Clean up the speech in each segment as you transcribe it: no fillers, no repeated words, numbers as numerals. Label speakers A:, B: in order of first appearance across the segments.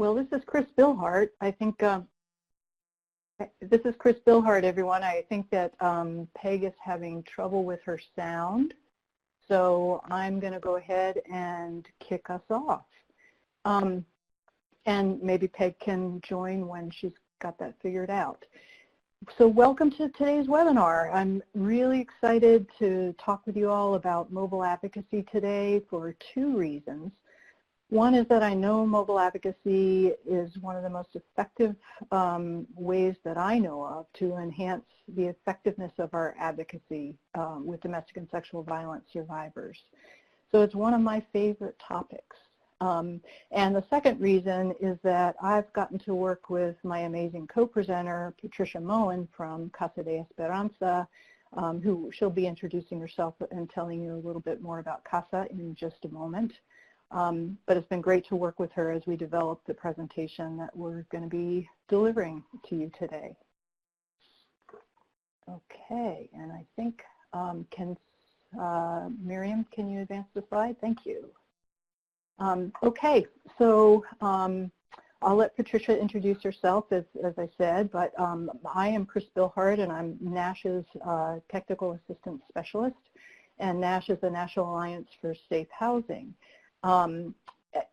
A: Well, this is Chris Billhart. I think this is Chris Billhart, everyone. I think that Peg is having trouble with her sound, so I'm going to go ahead and kick us off. And maybe Peg can join when she's got that figured out. So welcome to today's webinar. I'm really excited to talk with you all about mobile advocacy today for two reasons. One is that I know mobile advocacy is one of the most effective ways that I know of to enhance the effectiveness of our advocacy with domestic and sexual violence survivors. So it's one of my favorite topics. And the second reason is that I've gotten to work with my amazing co-presenter, Patricia Moen from Casa de Esperanza, who she'll be introducing herself and telling you a little bit more about Casa in just a moment. But it's been great to work with her as we develop the presentation that we're going to be delivering to you today. Okay, and I think, Miriam, can you advance the slide? Thank you. Okay, so I'll let Patricia introduce herself, as I said, but I am Chris Billhart, and I'm NASH's Technical Assistance Specialist, and NASH is the National Alliance for Safe Housing.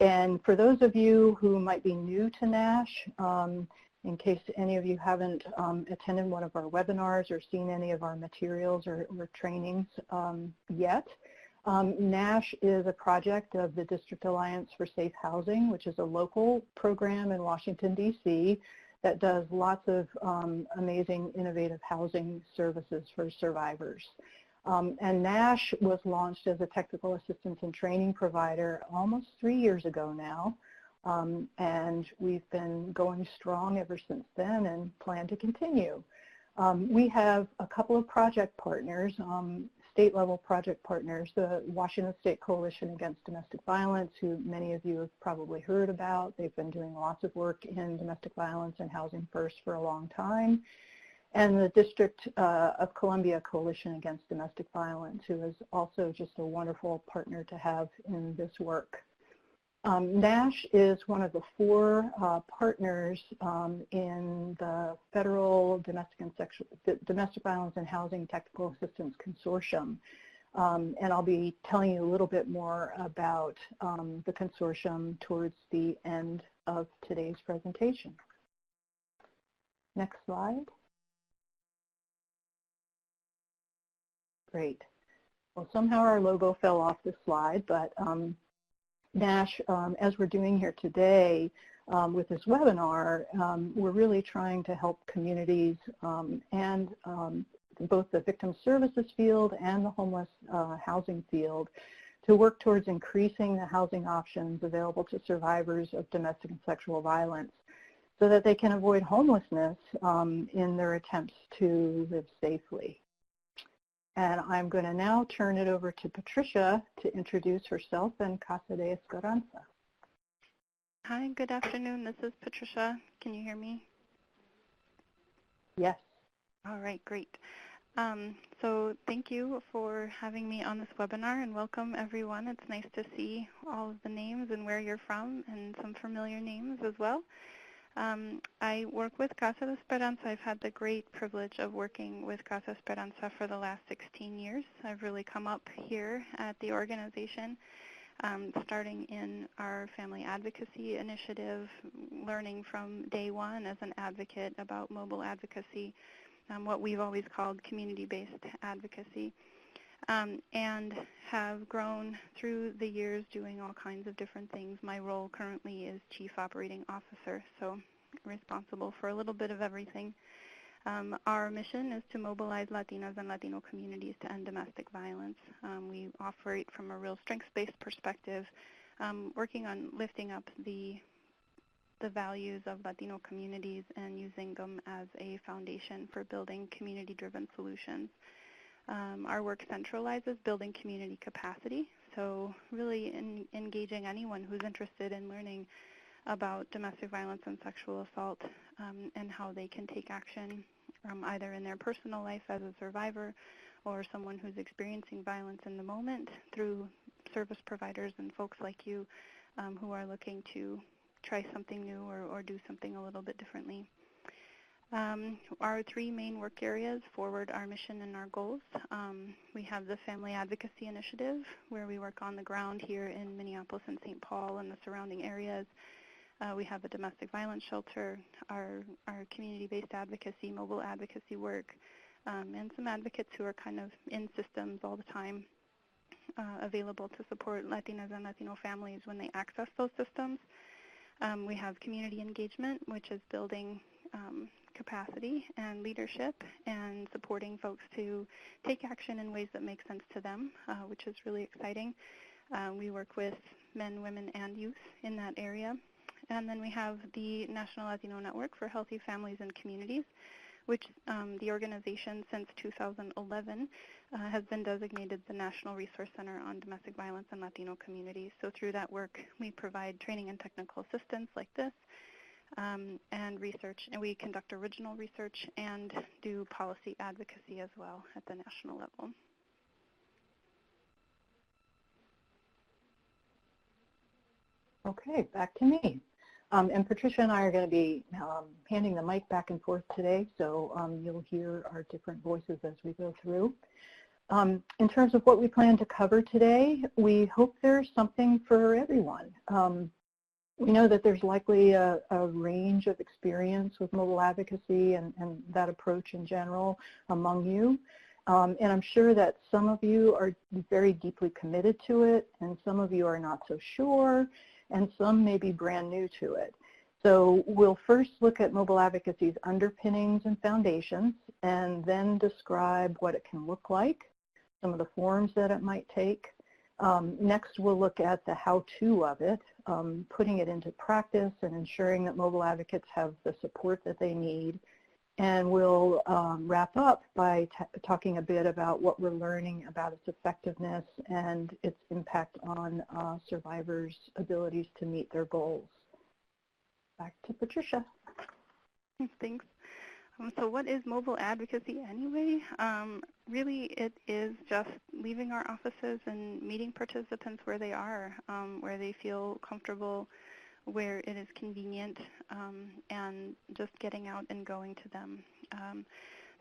A: And for those of you who might be new to NASH, in case any of you haven't attended one of our webinars or seen any of our materials or trainings yet, NASH is a project of the District Alliance for Safe Housing, which is a local program in Washington, D.C. that does lots of amazing, innovative housing services for survivors. And NASH was launched as a technical assistance and training provider almost 3 years ago now. And we've been going strong ever since then and plan to continue. We have a couple of project partners, state-level project partners, the Washington State Coalition Against Domestic Violence, who many of you have probably heard about. They've been doing lots of work in domestic violence and housing first for a long time. And the District of Columbia Coalition Against Domestic Violence, who is also just a wonderful partner to have in this work. NASH is one of the four partners in the Federal Domestic Violence and Housing Technical Assistance Consortium. And I'll be telling you a little bit more about the consortium towards the end of today's presentation. Next slide. Great. Well, somehow our logo fell off the slide, but NASH, as we're doing here today with this webinar, we're really trying to help communities and both the victim services field and the homeless housing field to work towards increasing the housing options available to survivors of domestic and sexual violence so that they can avoid homelessness in their attempts to live safely. And I'm going to now turn it over to Patricia to introduce herself and Casa de Esperanza.
B: Hi, good afternoon. This is Patricia. Can you hear me?
A: Yes.
B: All right, great. So thank you for having me on this webinar, and welcome everyone. It's nice to see all of the names and where you're from and some familiar names as well. I work with Casa de Esperanza. I've had the great privilege of working with Casa Esperanza for the last 16 years. I've really come up here at the organization, starting in our family advocacy initiative, learning from day one as an advocate about mobile advocacy, what we've always called community-based advocacy, and have grown through the years doing all kinds of different things. My role currently is Chief Operating Officer, so responsible for a little bit of everything. Our mission is to mobilize Latinas and Latino communities to end domestic violence. We operate from a real strengths-based perspective, working on lifting up the values of Latino communities and using them as a foundation for building community-driven solutions. Our work centralizes building community capacity, so really engaging anyone who's interested in learning about domestic violence and sexual assault and how they can take action either in their personal life as a survivor or someone who's experiencing violence in the moment through service providers and folks like you who are looking to try something new or do something a little bit differently. Our three main work areas forward our mission and our goals. We have the Family Advocacy Initiative, where we work on the ground here in Minneapolis and St. Paul and the surrounding areas. We have a domestic violence shelter, our community-based advocacy, mobile advocacy work, and some advocates who are kind of in systems all the time, available to support Latinas and Latino families when they access those systems. We have community engagement, which is building capacity and leadership and supporting folks to take action in ways that make sense to them, which is really exciting. We work with men, women, and youth in that area. And then we have the National Latino Network for Healthy Families and Communities, which the organization since 2011 has been designated the National Resource Center on Domestic Violence in Latino Communities. So through that work, we provide training and technical assistance like this, and research, and we conduct original research and do policy advocacy as well at the national level.
A: Okay, back to me. And Patricia and I are going to be handing the mic back and forth today, so you'll hear our different voices as we go through. In terms of what we plan to cover today, we hope there's something for everyone. We know that there's likely a range of experience with mobile advocacy and that approach in general among you. And I'm sure that some of you are very deeply committed to it, and some of you are not so sure, and some may be brand new to it. So we'll first look at mobile advocacy's underpinnings and foundations, and then describe what it can look like, some of the forms that it might take. Next, we'll look at the how-to of it, putting it into practice and ensuring that mobile advocates have the support that they need. And we'll wrap up by talking a bit about what we're learning about its effectiveness and its impact on survivors' abilities to meet their goals. Back to Patricia.
B: Thanks. So what is mobile advocacy anyway? Really, it is just leaving our offices and meeting participants where they are, where they feel comfortable, where it is convenient, and just getting out and going to them.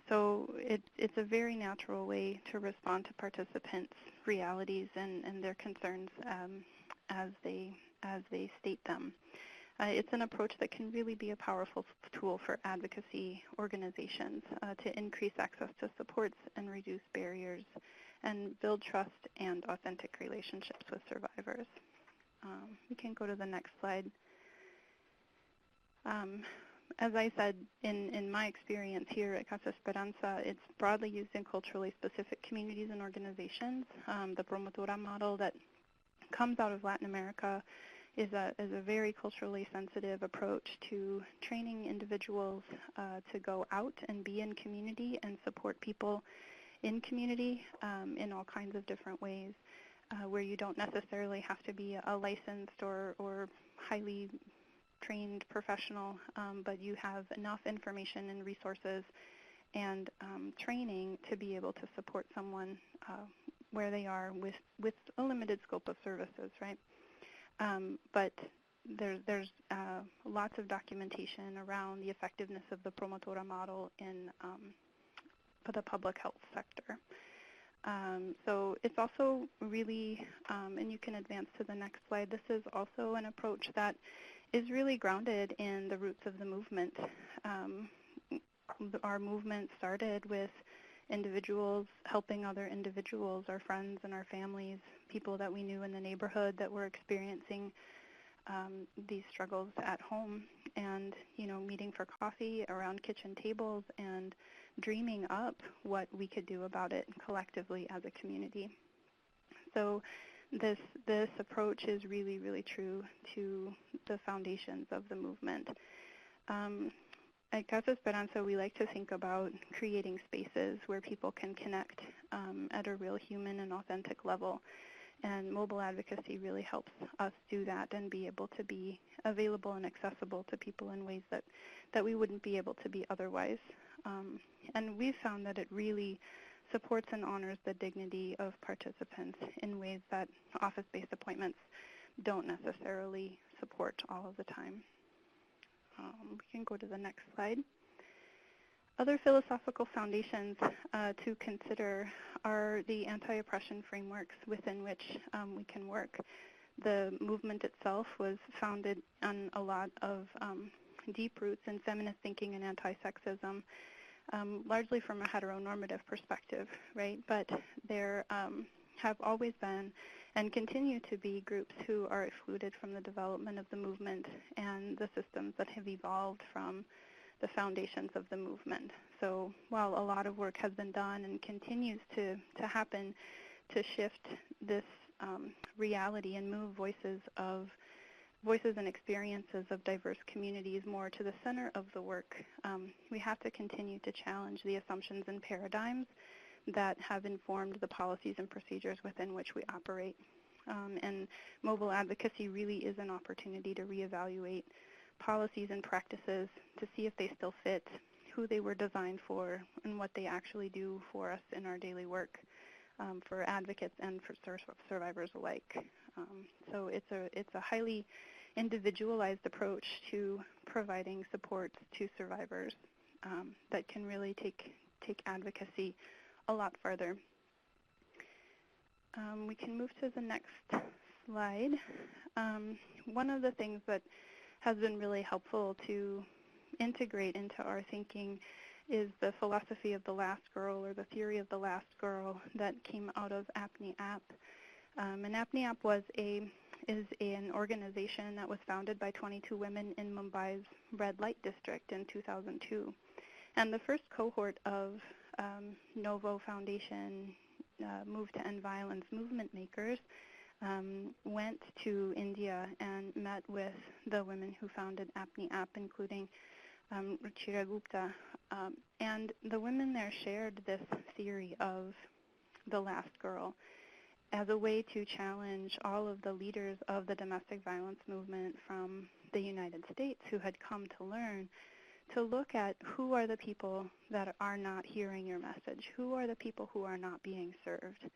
B: So it's a very natural way to respond to participants' realities and their concerns as they state them. It's an approach that can really be a powerful tool for advocacy organizations to increase access to supports and reduce barriers and build trust and authentic relationships with survivors. We can go to the next slide. As I said, in my experience here at Casa Esperanza, it's broadly used in culturally specific communities and organizations. The promotora model that comes out of Latin America is a very culturally sensitive approach to training individuals to go out and be in community and support people in community in all kinds of different ways, where you don't necessarily have to be a licensed or highly trained professional, but you have enough information and resources and training to be able to support someone where they are with a limited scope of services, right? But there's lots of documentation around the effectiveness of the promotora model in the public health sector. So it's also really, and you can advance to the next slide, this is also an approach that is really grounded in the roots of the movement. Our movement started with individuals helping other individuals, our friends and our families, people that we knew in the neighborhood that were experiencing these struggles at home, and meeting for coffee around kitchen tables and dreaming up what we could do about it collectively as a community. So this approach is really, really true to the foundations of the movement. At Casa Esperanza, we like to think about creating spaces where people can connect at a real human and authentic level. And mobile advocacy really helps us do that and be able to be available and accessible to people in ways that we wouldn't be able to be otherwise. And we've found that it really supports and honors the dignity of participants in ways that office-based appointments don't necessarily support all of the time. We can go to the next slide. Other philosophical foundations to consider are the anti-oppression frameworks within which we can work. The movement itself was founded on a lot of deep roots in feminist thinking and anti-sexism, largely from a heteronormative perspective, right? But there have always been and continue to be groups who are excluded from the development of the movement and the systems that have evolved from the foundations of the movement. So while a lot of work has been done and continues to happen to shift this reality and move voices and experiences of diverse communities more to the center of the work, we have to continue to challenge the assumptions and paradigms that have informed the policies and procedures within which we operate. And mobile advocacy really is an opportunity to reevaluate policies and practices to see if they still fit, who they were designed for, and what they actually do for us in our daily work, for advocates and for survivors alike. So it's a highly individualized approach to providing support to survivors that can really take advocacy a lot further. We can move to the next slide. One of the things that has been really helpful to integrate into our thinking is the philosophy of the last girl, or the theory of the last girl, that came out of APNI-AP. And APNI-AP is an organization that was founded by 22 women in Mumbai's red light district in 2002. And the first cohort of Novo Foundation Move to End Violence movement makers went to India and met with the women who founded APNI-AP, including Ruchira Gupta. And the women there shared this theory of the last girl as a way to challenge all of the leaders of the domestic violence movement from the United States who had come to learn to look at who are the people that are not hearing your message, who are the people who are not being served.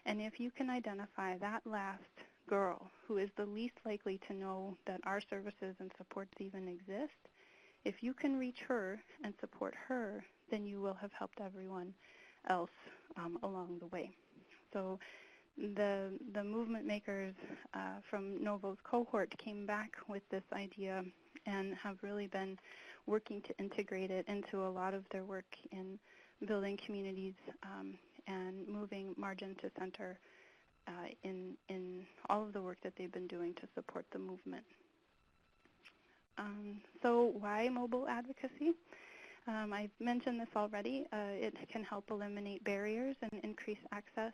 B: And if you can identify that last girl who is the least likely to know that our services and supports even exist, if you can reach her and support her, then you will have helped everyone else along the way. So the movement makers from Novo's cohort came back with this idea and have really been working to integrate it into a lot of their work in building communities and moving margin to center in all of the work that they've been doing to support the movement. So why mobile advocacy? I've mentioned this already. It can help eliminate barriers and increase access.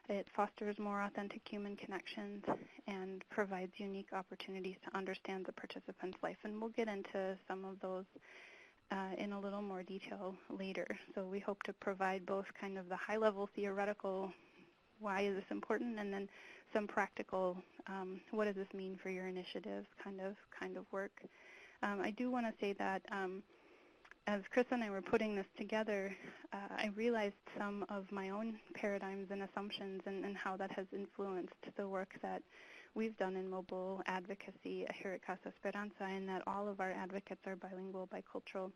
B: It fosters more authentic human connections and provides unique opportunities to understand the participant's life. And we'll get into some of those in a little more detail later. So we hope to provide both kind of the high-level theoretical, why is this important, and then some practical, what does this mean for your initiative kind of work. I do want to say that as Chris and I were putting this together, I realized some of my own paradigms and assumptions and how that has influenced the work that we've done in mobile advocacy here at Casa Esperanza, and that all of our advocates are bilingual, bicultural.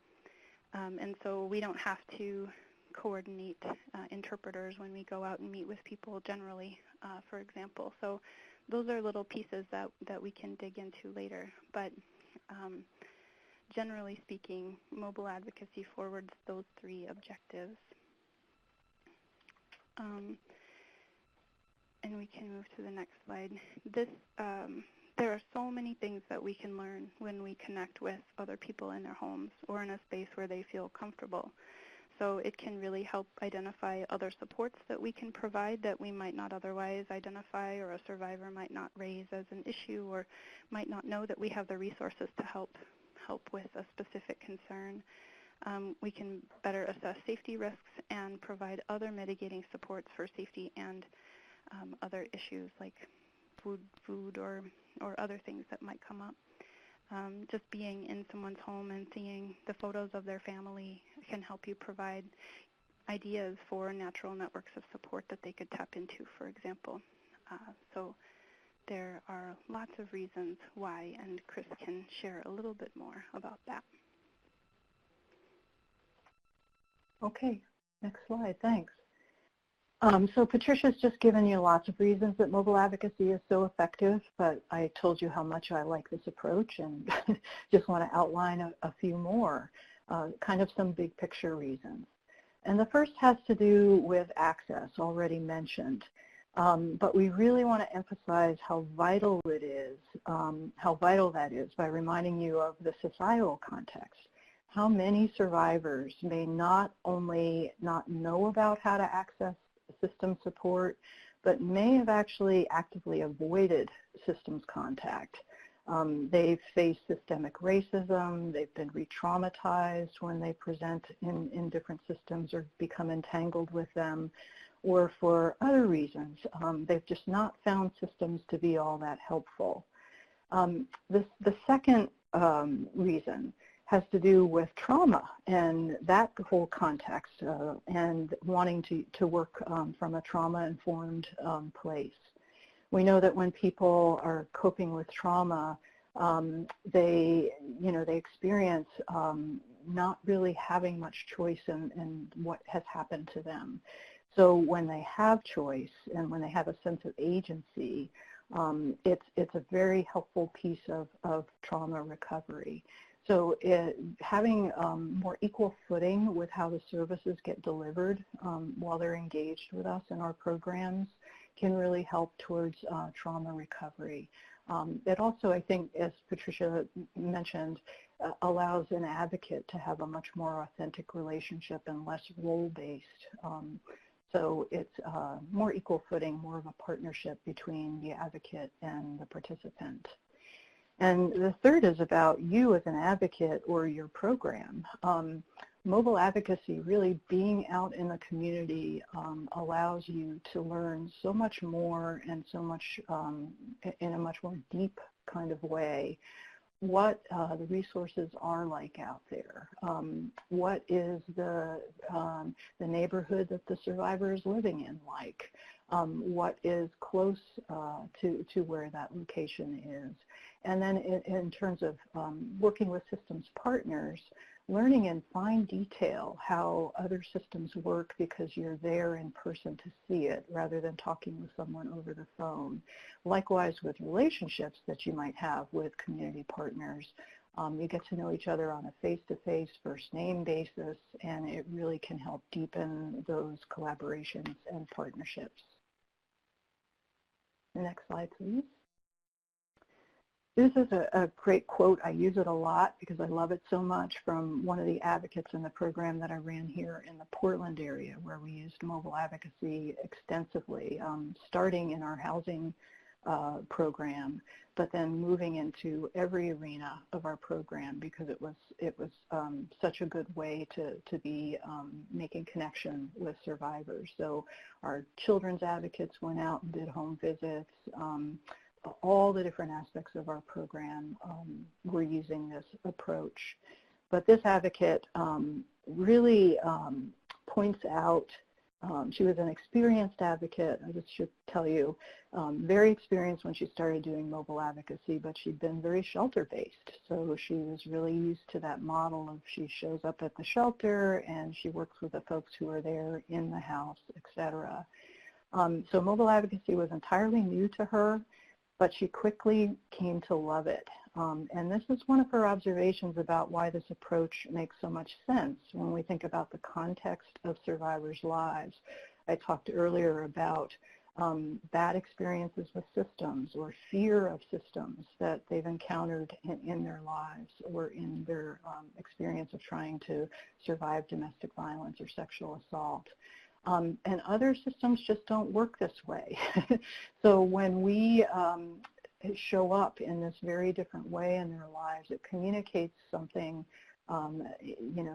B: And so we don't have to coordinate interpreters when we go out and meet with people generally, for example. So those are little pieces that we can dig into later. But generally speaking, mobile advocacy forwards those three objectives. And we can move to the next slide. There are so many things that we can learn when we connect with other people in their homes or in a space where they feel comfortable. So it can really help identify other supports that we can provide that we might not otherwise identify, or a survivor might not raise as an issue, or might not know that we have the resources to help with a specific concern. We can better assess safety risks and provide other mitigating supports for safety and other issues like food or other things that might come up. Just being in someone's home and seeing the photos of their family can help you provide ideas for natural networks of support that they could tap into, for example. So there are lots of reasons why, and Chris can share a little bit more about that.
A: Okay, next slide, thanks. So Patricia's just given you lots of reasons that mobile advocacy is so effective, but I told you how much I like this approach and just want to outline a few more, kind of some big picture reasons. And the first has to do with access, already mentioned. But we really want to emphasize how vital it is, how vital that is by reminding you of the societal context. How many survivors may not only not know about how to access system support, but may have actually actively avoided systems contact. They've faced systemic racism, they've been re-traumatized when they present in different systems or become entangled with them, or for other reasons. They've just not found systems to be all that helpful. The second reason has to do with trauma and that whole context and wanting to work from a trauma-informed place. We know that when people are coping with trauma, they experience not really having much choice in what has happened to them. So when they have choice and when they have a sense of agency, it's a very helpful piece of trauma recovery. So having more equal footing with how the services get delivered while they're engaged with us in our programs can really help towards trauma recovery. It also, I think, as Patricia mentioned, allows an advocate to have a much more authentic relationship and less role-based. So it's more equal footing, more of a partnership between the advocate and the participant. And the third is about you as an advocate or your program. Mobile advocacy, really being out in the community, allows you to learn so much more and so much in a much more deep kind of way what the resources are like out there. What is the neighborhood that the survivor is living in like? What is close to where that location is? And then in terms of working with systems partners, learning in fine detail how other systems work because you're there in person to see it rather than talking with someone over the phone. Likewise with relationships that you might have with community partners. You get to know each other on a face-to-face, first-name basis, and it really can help deepen those collaborations and partnerships. The next slide, please. This is a great quote. I use it a lot because I love it so much, from one of the advocates in the program that I ran here in the Portland area, where we used mobile advocacy extensively, starting in our housing program, but then moving into every arena of our program because it was such a good way to be making connection with survivors. So our children's advocates went out and did home visits. All the different aspects of our program were using this approach. But this advocate really points out, she was an experienced advocate, I just should tell you, very experienced when she started doing mobile advocacy, but she'd been very shelter-based. So she was really used to that model of she shows up at the shelter and she works with the folks who are there in the house, etc. So mobile advocacy was entirely new to her, but she quickly came to love it. And this is one of her observations about why this approach makes so much sense when we think about the context of survivors' lives. I talked earlier about bad experiences with systems or fear of systems that they've encountered in their lives or in their experience of trying to survive domestic violence or sexual assault. And other systems just don't work this way. So when we show up in this very different way in their lives, it communicates something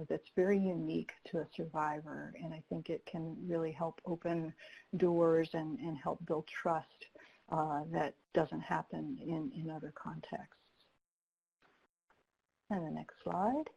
A: that's very unique to a survivor, and I think it can really help open doors and help build trust that doesn't happen in other contexts. And the next slide.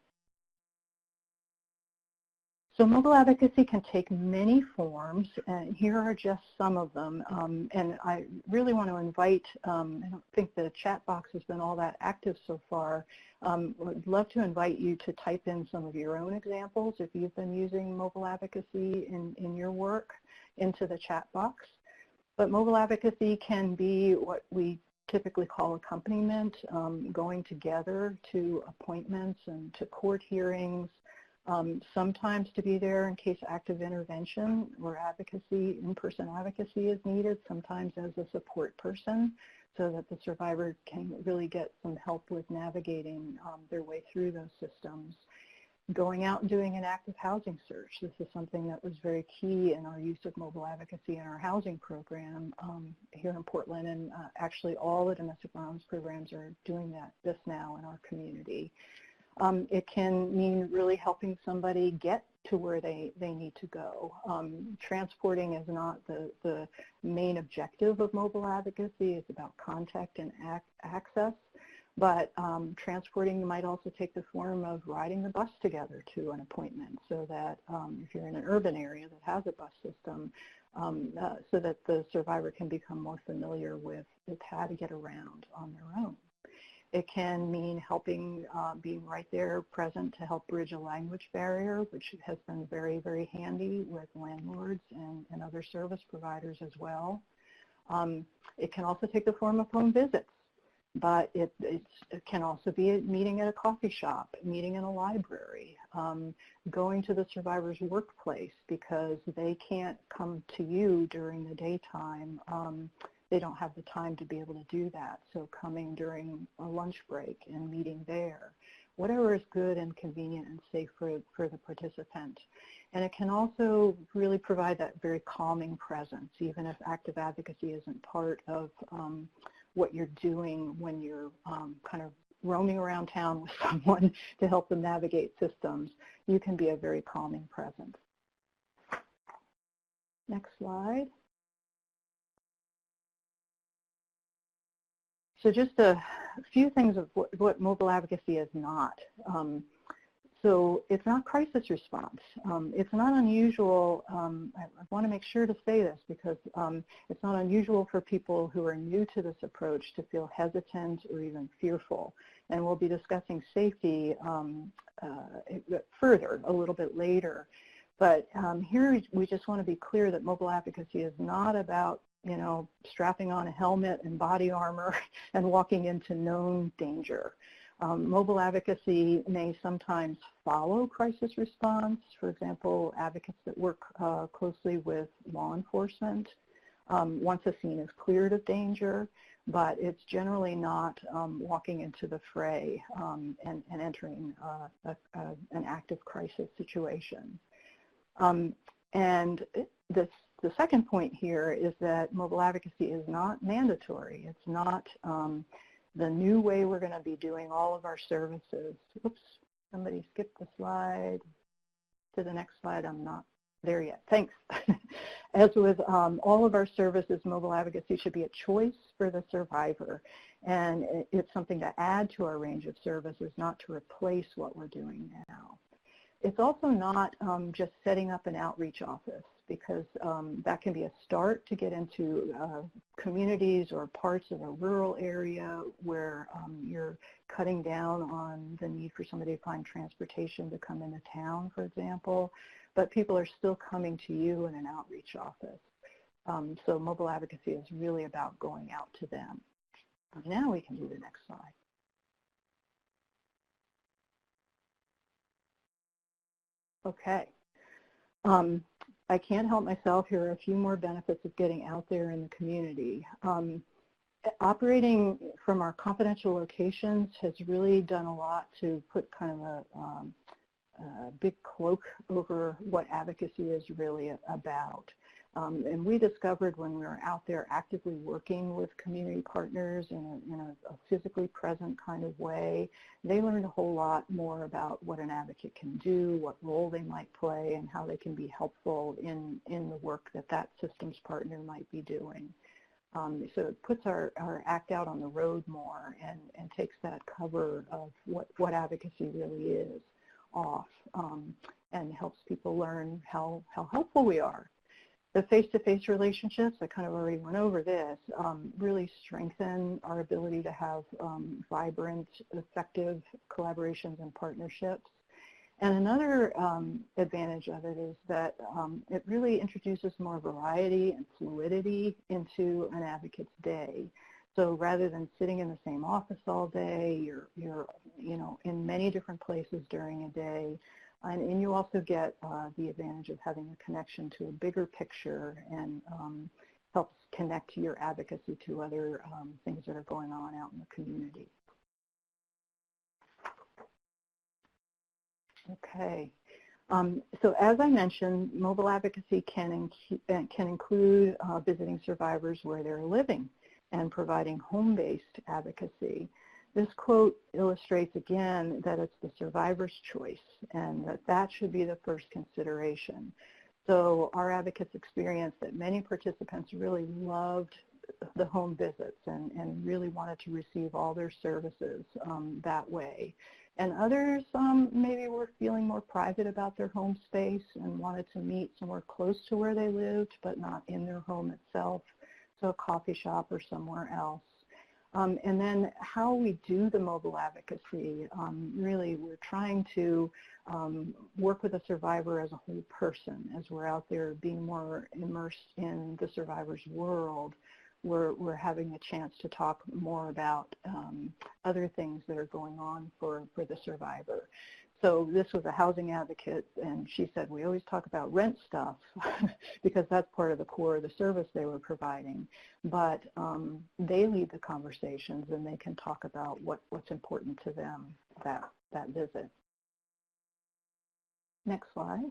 A: So mobile advocacy can take many forms, and here are just some of them. And I really want to invite, I don't think the chat box has been all that active so far. Would love to invite you to type in some of your own examples if you've been using mobile advocacy in your work into the chat box. But mobile advocacy can be what we typically call accompaniment, going together to appointments and to court hearings, sometimes to be there in case active intervention or advocacy, in-person advocacy is needed, sometimes as a support person so that the survivor can really get some help with navigating their way through those systems. Going out and doing an active housing search. This is something that was very key in our use of mobile advocacy in our housing program here in Portland, and actually all the domestic violence programs are doing this now in our community. It can mean really helping somebody get to where they need to go. Transporting is not the main objective of mobile advocacy. It's about contact and access. But transporting might also take the form of riding the bus together to an appointment so that if you're in an urban area that has a bus system, so that the survivor can become more familiar with how to get around on their own. It can mean helping, being right there present to help bridge a language barrier, which has been very, very handy with landlords and other service providers as well. It can also take the form of home visits, but it can also be a meeting at a coffee shop, meeting in a library, going to the survivor's workplace because they can't come to you during the daytime. They don't have the time to be able to do that. So coming during a lunch break and meeting there, whatever is good and convenient and safe for the participant. And it can also really provide that very calming presence, even if active advocacy isn't part of what you're doing when you're kind of roaming around town with someone to help them navigate systems. You can be a very calming presence. Next slide. So just a few things of what mobile advocacy is not. So it's not crisis response. It's not unusual, I want to make sure to say this because it's not unusual for people who are new to this approach to feel hesitant or even fearful. And we'll be discussing safety further a little bit later. But here we just want to be clear that mobile advocacy is not about strapping on a helmet and body armor and walking into known danger. Mobile advocacy may sometimes follow crisis response. For example, advocates that work closely with law enforcement once a scene is cleared of danger, but it's generally not walking into the fray and entering an active crisis situation. And the second point here is that mobile advocacy is not mandatory. It's not the new way we're going to be doing all of our services. Oops, somebody skipped the slide to the next slide. I'm not there yet. Thanks. As with all of our services, mobile advocacy should be a choice for the survivor. And it's something to add to our range of services, not to replace what we're doing now. It's also not just setting up an outreach office, because that can be a start to get into communities or parts of a rural area where you're cutting down on the need for somebody to find transportation to come into town, for example, but people are still coming to you in an outreach office. So mobile advocacy is really about going out to them. Now we can do the next slide. Okay. I can't help myself. Here are a few more benefits of getting out there in the community. Operating from our confidential locations has really done a lot to put kind of a big cloak over what advocacy is really about. And we discovered when we were out there actively working with community partners in a physically present kind of way, they learned a whole lot more about what an advocate can do, what role they might play, and how they can be helpful in the work that systems partner might be doing. So it puts our act out on the road more and takes that cover of what advocacy really is. off and helps people learn how helpful we are. The face-to-face relationships, I kind of already went over this, really strengthen our ability to have vibrant, effective collaborations and partnerships. And another advantage of it is that it really introduces more variety and fluidity into an advocate's day. So rather than sitting in the same office all day, you're in many different places during a day. And you also get the advantage of having a connection to a bigger picture and helps connect your advocacy to other things that are going on out in the community. Okay. So as I mentioned, mobile advocacy can include visiting survivors where they're living and providing home-based advocacy. This quote illustrates again that it's the survivor's choice and that should be the first consideration. So our advocates experienced that many participants really loved the home visits and really wanted to receive all their services that way. And others maybe were feeling more private about their home space and wanted to meet somewhere close to where they lived but not in their home itself, so a coffee shop or somewhere else. And then how we do the mobile advocacy, really we're trying to work with a survivor as a whole person. As we're out there being more immersed in the survivor's world, we're having a chance to talk more about other things that are going on for the survivor. So this was a housing advocate, and she said, we always talk about rent stuff because that's part of the core of the service they were providing. But they lead the conversations, and they can talk about what's important to them that visit. Next slide.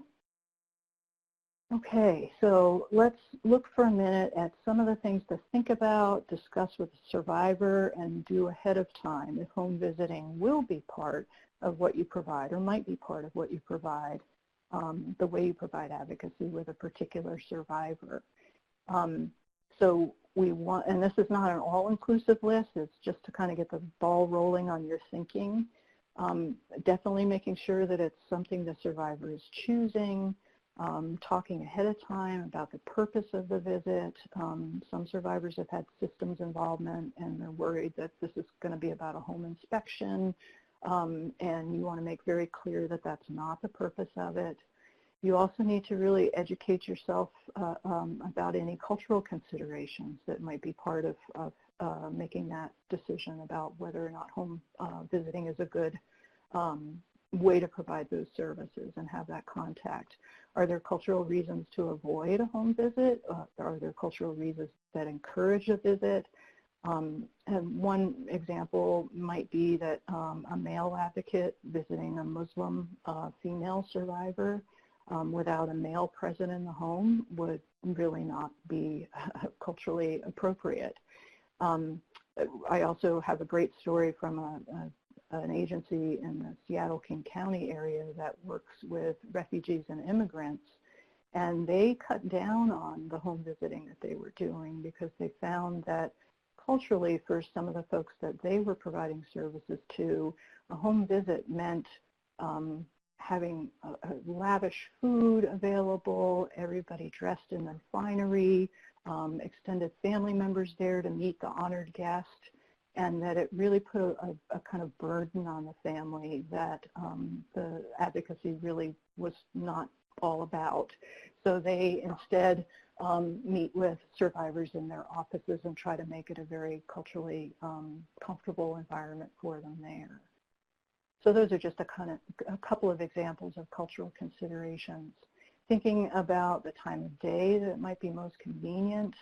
A: Okay, so let's look for a minute at some of the things to think about, discuss with the survivor, and do ahead of time if home visiting will be part of what you provide or might be part of what you provide, the way you provide advocacy with a particular survivor. So we want, and this is not an all-inclusive list, it's just to kind of get the ball rolling on your thinking. Definitely making sure that it's something the survivor is choosing, talking ahead of time about the purpose of the visit. Some survivors have had systems involvement and they're worried that this is going to be about a home inspection, and you want to make very clear that that's not the purpose of it. You also need to really educate yourself about any cultural considerations that might be part of making that decision about whether or not home visiting is a good way to provide those services and have that contact. Are there cultural reasons to avoid a home visit? Are there cultural reasons that encourage a visit? And one example might be that a male advocate visiting a Muslim female survivor without a male present in the home would really not be culturally appropriate. I also have a great story from an agency in the Seattle-King County area that works with refugees and immigrants, and they cut down on the home visiting that they were doing because they found that culturally, for some of the folks that they were providing services to, a home visit meant having lavish food available, everybody dressed in their finery, extended family members there to meet the honored guest, and that it really put a kind of burden on the family that the advocacy really was not all about. So they instead meet with survivors in their offices and try to make it a very culturally comfortable environment for them there. So those are just a couple of examples of cultural considerations. Thinking about the time of day that might be most convenient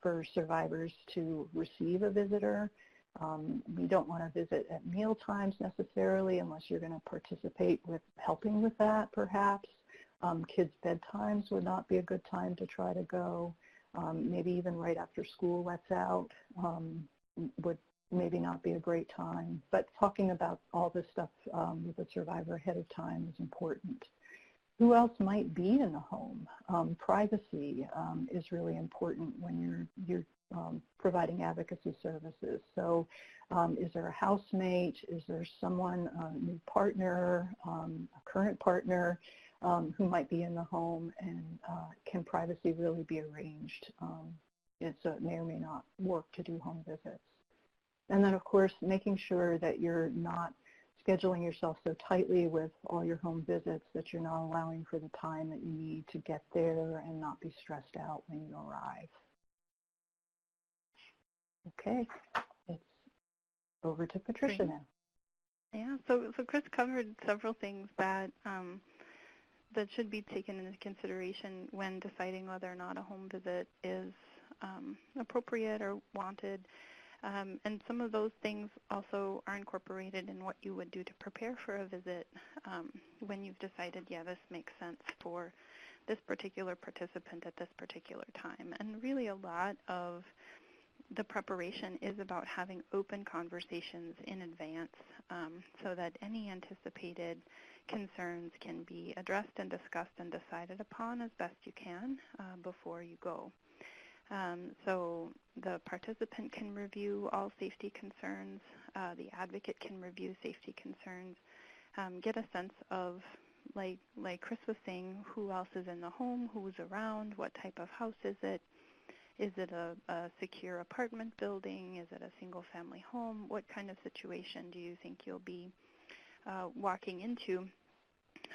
A: for survivors to receive a visitor. We don't want to visit at meal times necessarily unless you're going to participate with helping with that perhaps. Kids' bedtimes would not be a good time to try to go. Maybe even right after school lets out would maybe not be a great time. But talking about all this stuff with the survivor ahead of time is important. Who else might be in the home? Privacy is really important when you're providing advocacy services. So Is there a housemate? Is there someone, a new partner, a current partner who might be in the home, and can privacy really be arranged? It may or may not work to do home visits. And then, of course, making sure that you're not scheduling yourself so tightly with all your home visits that you're not allowing for the time that you need to get there and not be stressed out when you arrive. Okay, it's over to Patricia
B: Great.
A: now.
B: Yeah, so Chris covered several things that that should be taken into consideration when deciding whether or not a home visit is appropriate or wanted. And some of those things also are incorporated in what you would do to prepare for a visit when you've decided, yeah, this makes sense for this particular participant at this particular time. And really a lot of the preparation is about having open conversations in advance so that any anticipated concerns can be addressed and discussed and decided upon as best you can before you go. So the participant can review all safety concerns, the advocate can review safety concerns, get a sense of, like Chris was saying, who else is in the home, who's around, what type of house is it? Is it a secure apartment building? Is it a single-family home? What kind of situation do you think you'll be walking into?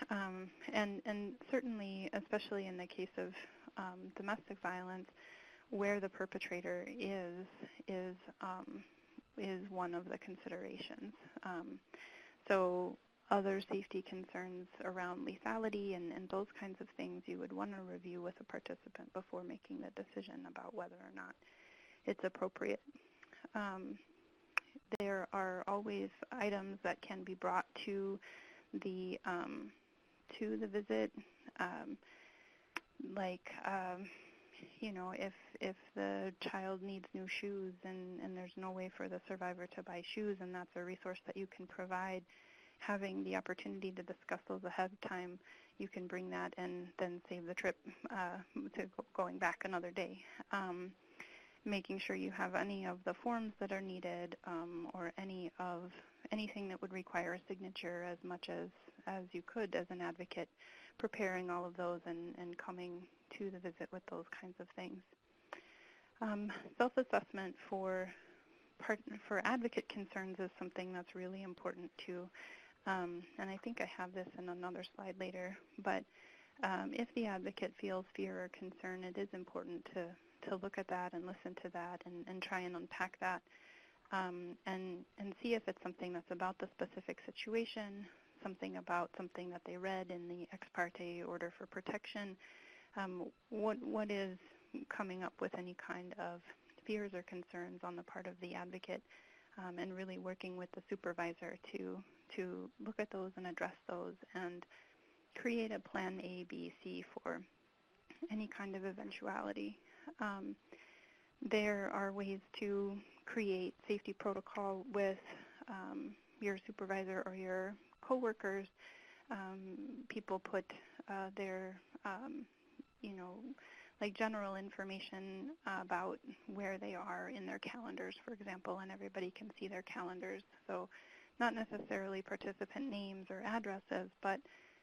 B: And certainly, especially in the case of domestic violence, where the perpetrator is one of the considerations. So other safety concerns around lethality and those kinds of things you would want to review with a participant before making the decision about whether or not it's appropriate. There are always items that can be brought to the visit, you know, if the child needs new shoes and there's no way for the survivor to buy shoes, and that's a resource that you can provide, having the opportunity to discuss those ahead of time, you can bring that and then save the trip to going back another day. Making sure you have any of the forms that are needed or anything that would require a signature as much as you could as an advocate, preparing all of those and coming to the visit with those kinds of things. Self-assessment for advocate concerns is something that's really important too. And I think I have this in another slide later, but if the advocate feels fear or concern, it is important to look at that and listen to that and try and unpack that and see if it's something that's about the specific situation, something about something that they read in the ex parte order for protection, what is coming up with any kind of fears or concerns on the part of the advocate, and really working with the supervisor to look at those and address those and create a plan A, B, C for any kind of eventuality. There are ways to create safety protocol with your supervisor or your coworkers. People put their, like general information about where they are in their calendars, for example, and everybody can see their calendars. So not necessarily participant names or addresses, but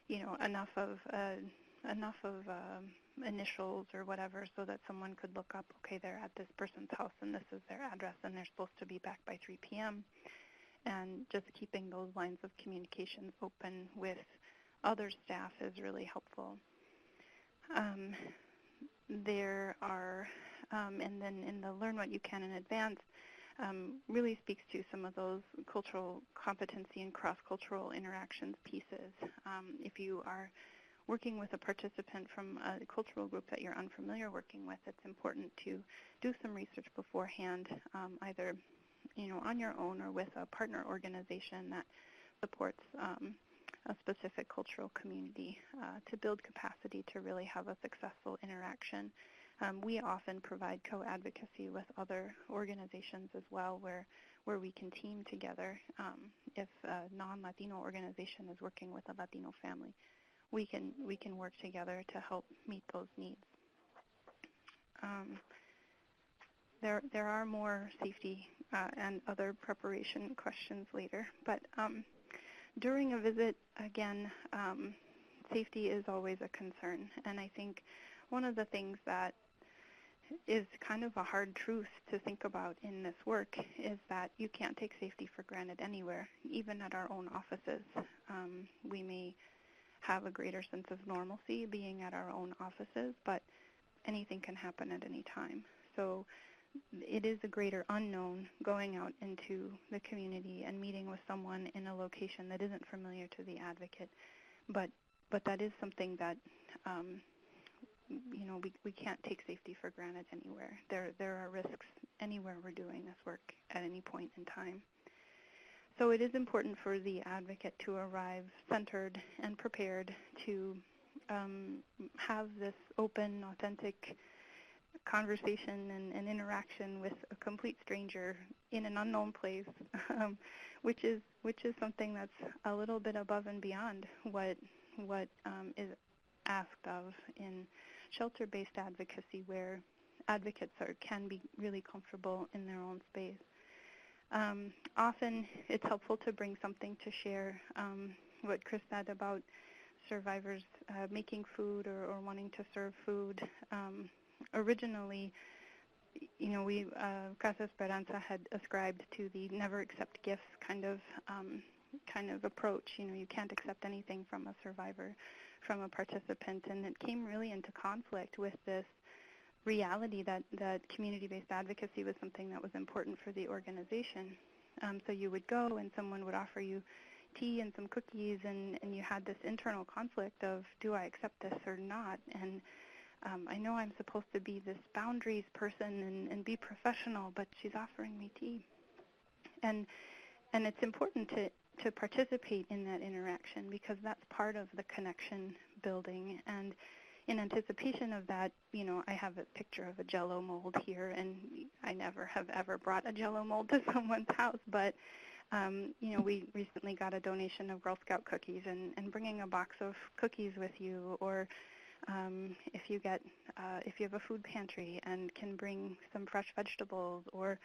B: enough of initials or whatever so that someone could look up, okay, they're at this person's house and this is their address and they're supposed to be back by 3 p.m. And just keeping those lines of communication open with other staff is really helpful. There are, and then in the Learn What You Can in Advance, really speaks to some of those cultural competency and cross-cultural interactions pieces. If you are working with a participant from a cultural group that you're unfamiliar working with, it's important to do some research beforehand, either on your own or with a partner organization that supports a specific cultural community to build capacity to really have a successful interaction. We often provide co-advocacy with other organizations as well where we can team together. If a non-Latino organization is working with a Latino family, we can work together to help meet those needs. there are more safety and other preparation questions later. But during a visit, again, safety is always a concern. And I think one of the things that is kind of a hard truth to think about in this work is that you can't take safety for granted anywhere, even at our own offices. We may have a greater sense of normalcy being at our own offices, but anything can happen at any time. So it is a greater unknown going out into the community and meeting with someone in a location that isn't familiar to the advocate. But that is something that we can't take safety for granted anywhere. There are risks anywhere we're doing this work at any point in time. So it is important for the advocate to arrive centered and prepared to have this open, authentic conversation and interaction with a complete stranger in an unknown place, which is something that's a little bit above and beyond what is asked of in shelter-based advocacy, where advocates can be really comfortable in their own space. Often it's helpful to bring something to share. What Chris said about survivors making food or wanting to serve food. Originally, we Casa Esperanza had ascribed to the never accept gifts kind of approach. You can't accept anything from a survivor, from a participant, and it came really into conflict with this reality that community-based advocacy was something that was important for the organization. So you would go and someone would offer you tea and some cookies, and you had this internal conflict of, do I accept this or not? And I know I'm supposed to be this boundaries person and be professional, but she's offering me tea. And it's important to participate in that interaction, because that's part of the connection building. And in anticipation of that, I have a picture of a Jell-O mold here, and I never have ever brought a Jell-O mold to someone's house, but we recently got a donation of Girl Scout cookies, and bringing a box of cookies with you, or if you have a food pantry and can bring some fresh vegetables, or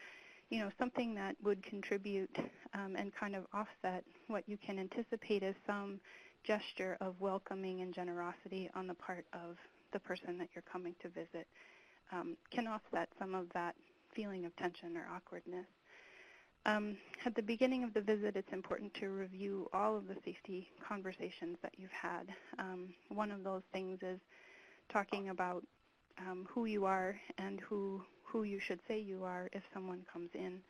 B: something that would contribute and kind of offset what you can anticipate as some gesture of welcoming and generosity on the part of the person that you're coming to visit, can offset some of that feeling of tension or awkwardness. At the beginning of the visit, it's important to review all of the safety conversations that you've had. One of those things is talking about who you are and who you should say you are if someone comes in.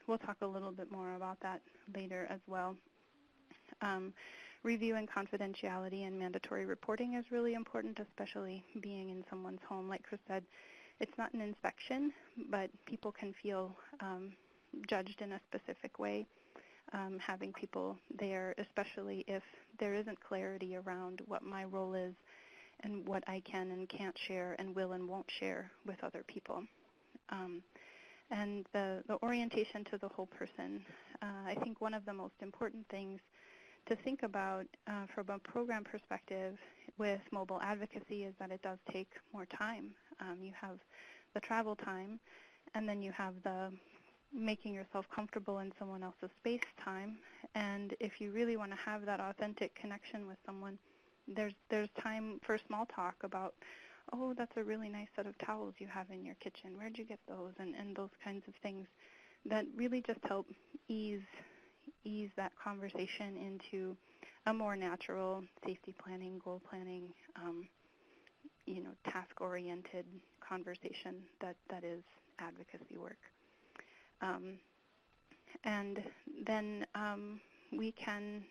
B: We'll talk a little bit more about that later as well. Reviewing confidentiality and mandatory reporting is really important, especially being in someone's home. Like Chris said, it's not an inspection, but people can feel judged in a specific way. Having people there, especially if there isn't clarity around what my role is and what I can and can't share and will and won't share with other people. And the orientation to the whole person. I think one of the most important things to think about from a program perspective with mobile advocacy is that it does take more time. You have the travel time, and then you have the making yourself comfortable in someone else's space time. And if you really want to have that authentic connection with someone, there's time for small talk about, oh, that's a really nice set of towels you have in your kitchen. Where'd you get those? And those kinds of things that really just help ease that conversation into a more natural safety planning, goal planning, task-oriented conversation that is advocacy work. And then we can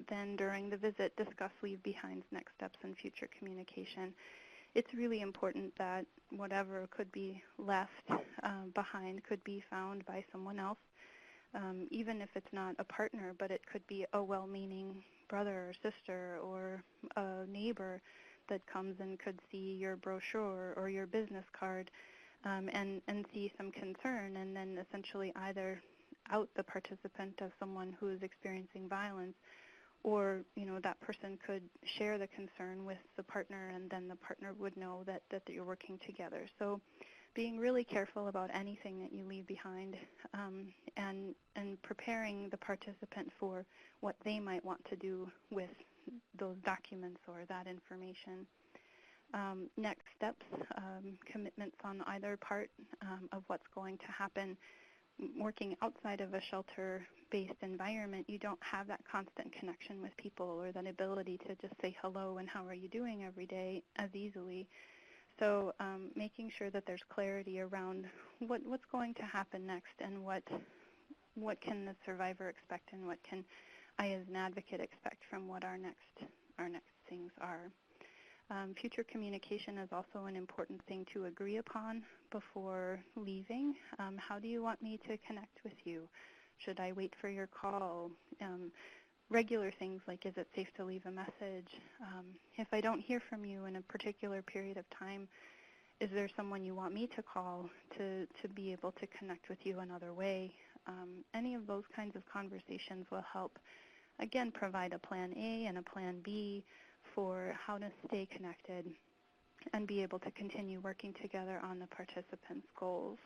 B: then during the visit discuss leave behinds, next steps, and future communication. It's really important that whatever could be left behind could be found by someone else, even if it's not a partner, but it could be a well-meaning brother or sister or a neighbor that comes and could see your brochure or your business card and see some concern, and then essentially either out the participant as someone who is experiencing violence, or that person could share the concern with the partner, and then the partner would know that you're working together. So being really careful about anything that you leave behind, and preparing the participant for what they might want to do with those documents or that information. Next steps, commitments on either part of what's going to happen. Working outside of a shelter-based environment, you don't have that constant connection with people or that ability to just say hello and how are you doing every day as easily. So making sure that there's clarity around what's going to happen next and what can the survivor expect and what can I as an advocate expect from what our next things are. Future communication is also an important thing to agree upon before leaving. How do you want me to connect with you? Should I wait for your call? Regular things like, is it safe to leave a message? If I don't hear from you in a particular period of time, is there someone you want me to call to be able to connect with you another way? Any of those kinds of conversations will help, again, provide a plan A and a plan B for how to stay connected and be able to continue working together on the participants' goals.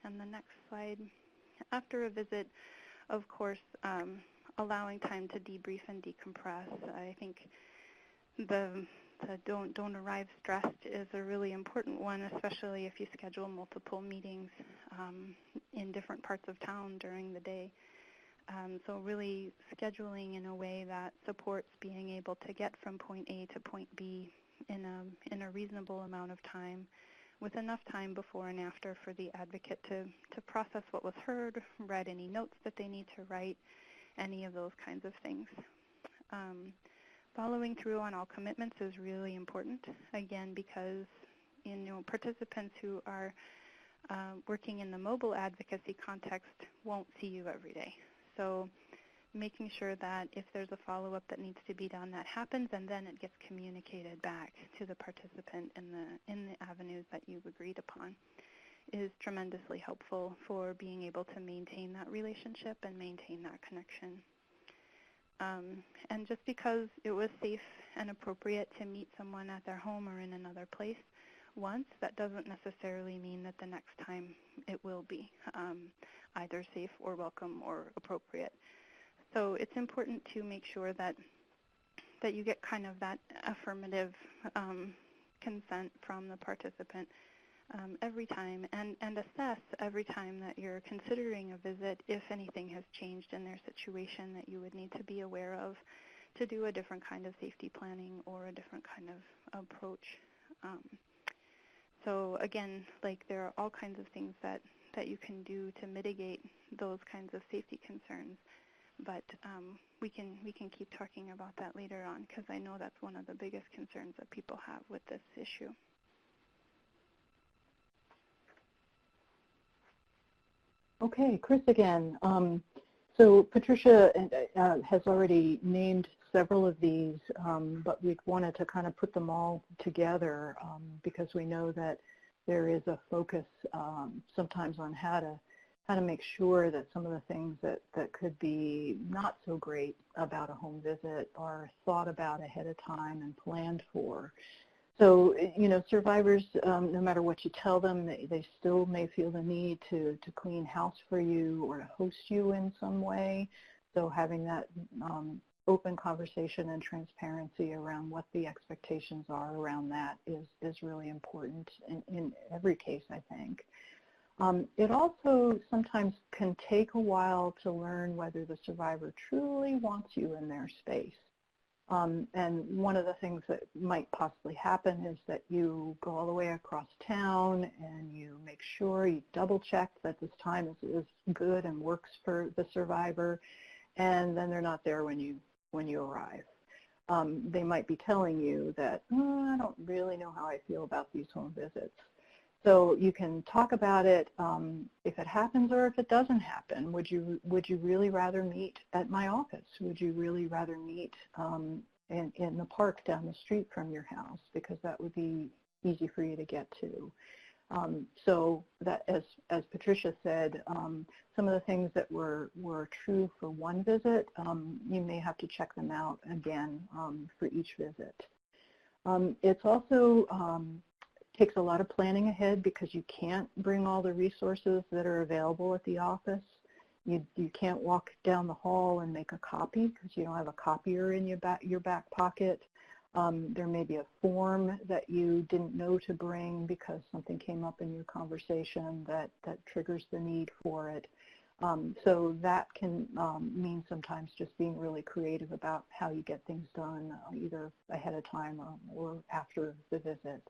B: And the next slide. After a visit, of course, allowing time to debrief and decompress. I think the don't arrive stressed is a really important one, especially if you schedule multiple meetings in different parts of town during the day. So really scheduling in a way that supports being able to get from point A to point B in a reasonable amount of time, with enough time before and after for the advocate to process what was heard, read any notes that they need to write, any of those kinds of things. Following through on all commitments is really important, again, because participants who are working in the mobile advocacy context won't see you every day. So making sure that if there's a follow-up that needs to be done, that happens, and then it gets communicated back to the participant in the avenues that you've agreed upon is tremendously helpful for being able to maintain that relationship and maintain that connection. And just because it was safe and appropriate to meet someone at their home or in another place once, that doesn't necessarily mean that the next time it will be either safe or welcome or appropriate. So it's important to make sure that you get kind of that affirmative consent from the participant every time, and assess every time that you're considering a visit if anything has changed in their situation that you would need to be aware of to do a different kind of safety planning or a different kind of approach. So again, like there are all kinds of things that you can do to mitigate those kinds of safety concerns. But we can keep talking about that later on, because I know that's one of the biggest concerns that people have with this issue.
A: Okay, Chris again. So Patricia has already named several of these, but we wanted to kind of put them all together because we know that there is a focus sometimes on how to make sure that some of the things that could be not so great about a home visit are thought about ahead of time and planned for. So, survivors, no matter what you tell them, they still may feel the need to clean house for you or to host you in some way. So having that open conversation and transparency around what the expectations are around that is really important in every case, I think. It also sometimes can take a while to learn whether the survivor truly wants you in their space. And one of the things that might possibly happen is that you go all the way across town and you make sure you double check that this time is good and works for the survivor, and then they're not there when you arrive. They might be telling you that, I don't really know how I feel about these home visits. So you can talk about it if it happens or if it doesn't happen. Would you really rather meet at my office? Would you really rather meet in the park down the street from your house, because that would be easy for you to get to? So that, as Patricia said, some of the things that were true for one visit, you may have to check them out again for each visit. It's also takes a lot of planning ahead because you can't bring all the resources that are available at the office. You can't walk down the hall and make a copy because you don't have a copier in your back pocket. There may be a form that you didn't know to bring because something came up in your conversation that triggers the need for it. So that can mean sometimes just being really creative about how you get things done, either ahead of time or after the visit.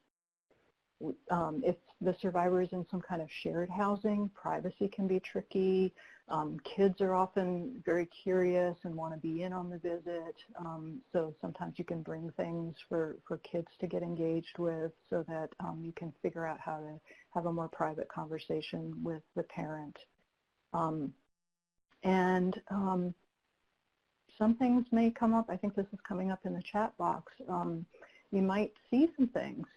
A: If the survivor is in some kind of shared housing, privacy can be tricky. Kids are often very curious and want to be in on the visit. So sometimes you can bring things for kids to get engaged with so that you can figure out how to have a more private conversation with the parent. Some things may come up. I think this is coming up in the chat box. You might see some things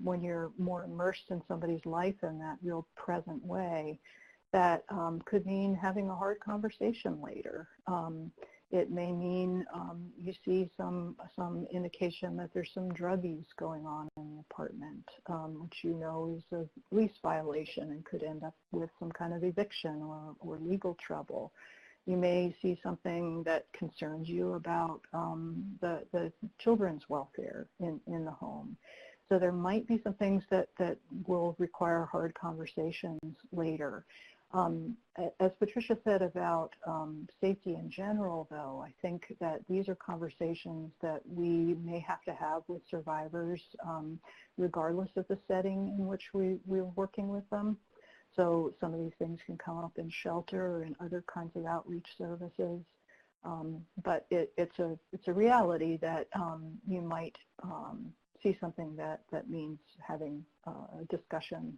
A: when you're more immersed in somebody's life in that real present way that could mean having a hard conversation later. It may mean you see some indication that there's some drug use going on in the apartment, which you know is a lease violation and could end up with some kind of eviction or legal trouble. You may see something that concerns you about the children's welfare in the home. So there might be some things that will require hard conversations later. As Patricia said about safety in general, though, I think that these are conversations that we may have to have with survivors regardless of the setting in which we're working with them. So some of these things can come up in shelter or in other kinds of outreach services. But it's a reality that you might see something that means having a discussion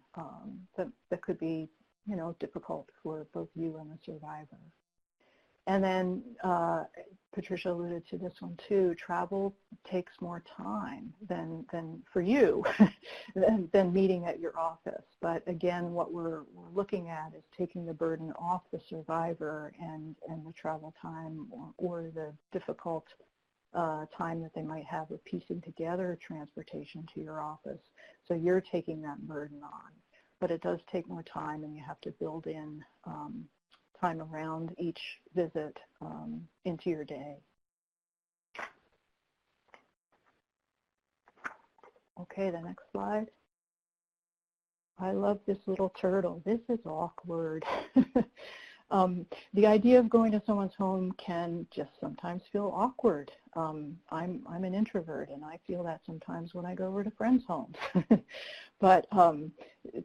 A: that could be, you know, difficult for both you and the survivor. And then Patricia alluded to this one too. Travel takes more time than for you than meeting at your office. But again, what we're looking at is taking the burden off the survivor and the travel time or the difficult time that they might have with piecing together transportation to your office. So you're taking that burden on. But it does take more time, and you have to build in time around each visit into your day. Okay, the next slide. I love this little turtle. This is awkward. The idea of going to someone's home can just sometimes feel awkward. I'm an introvert, and I feel that sometimes when I go over to friends' homes. But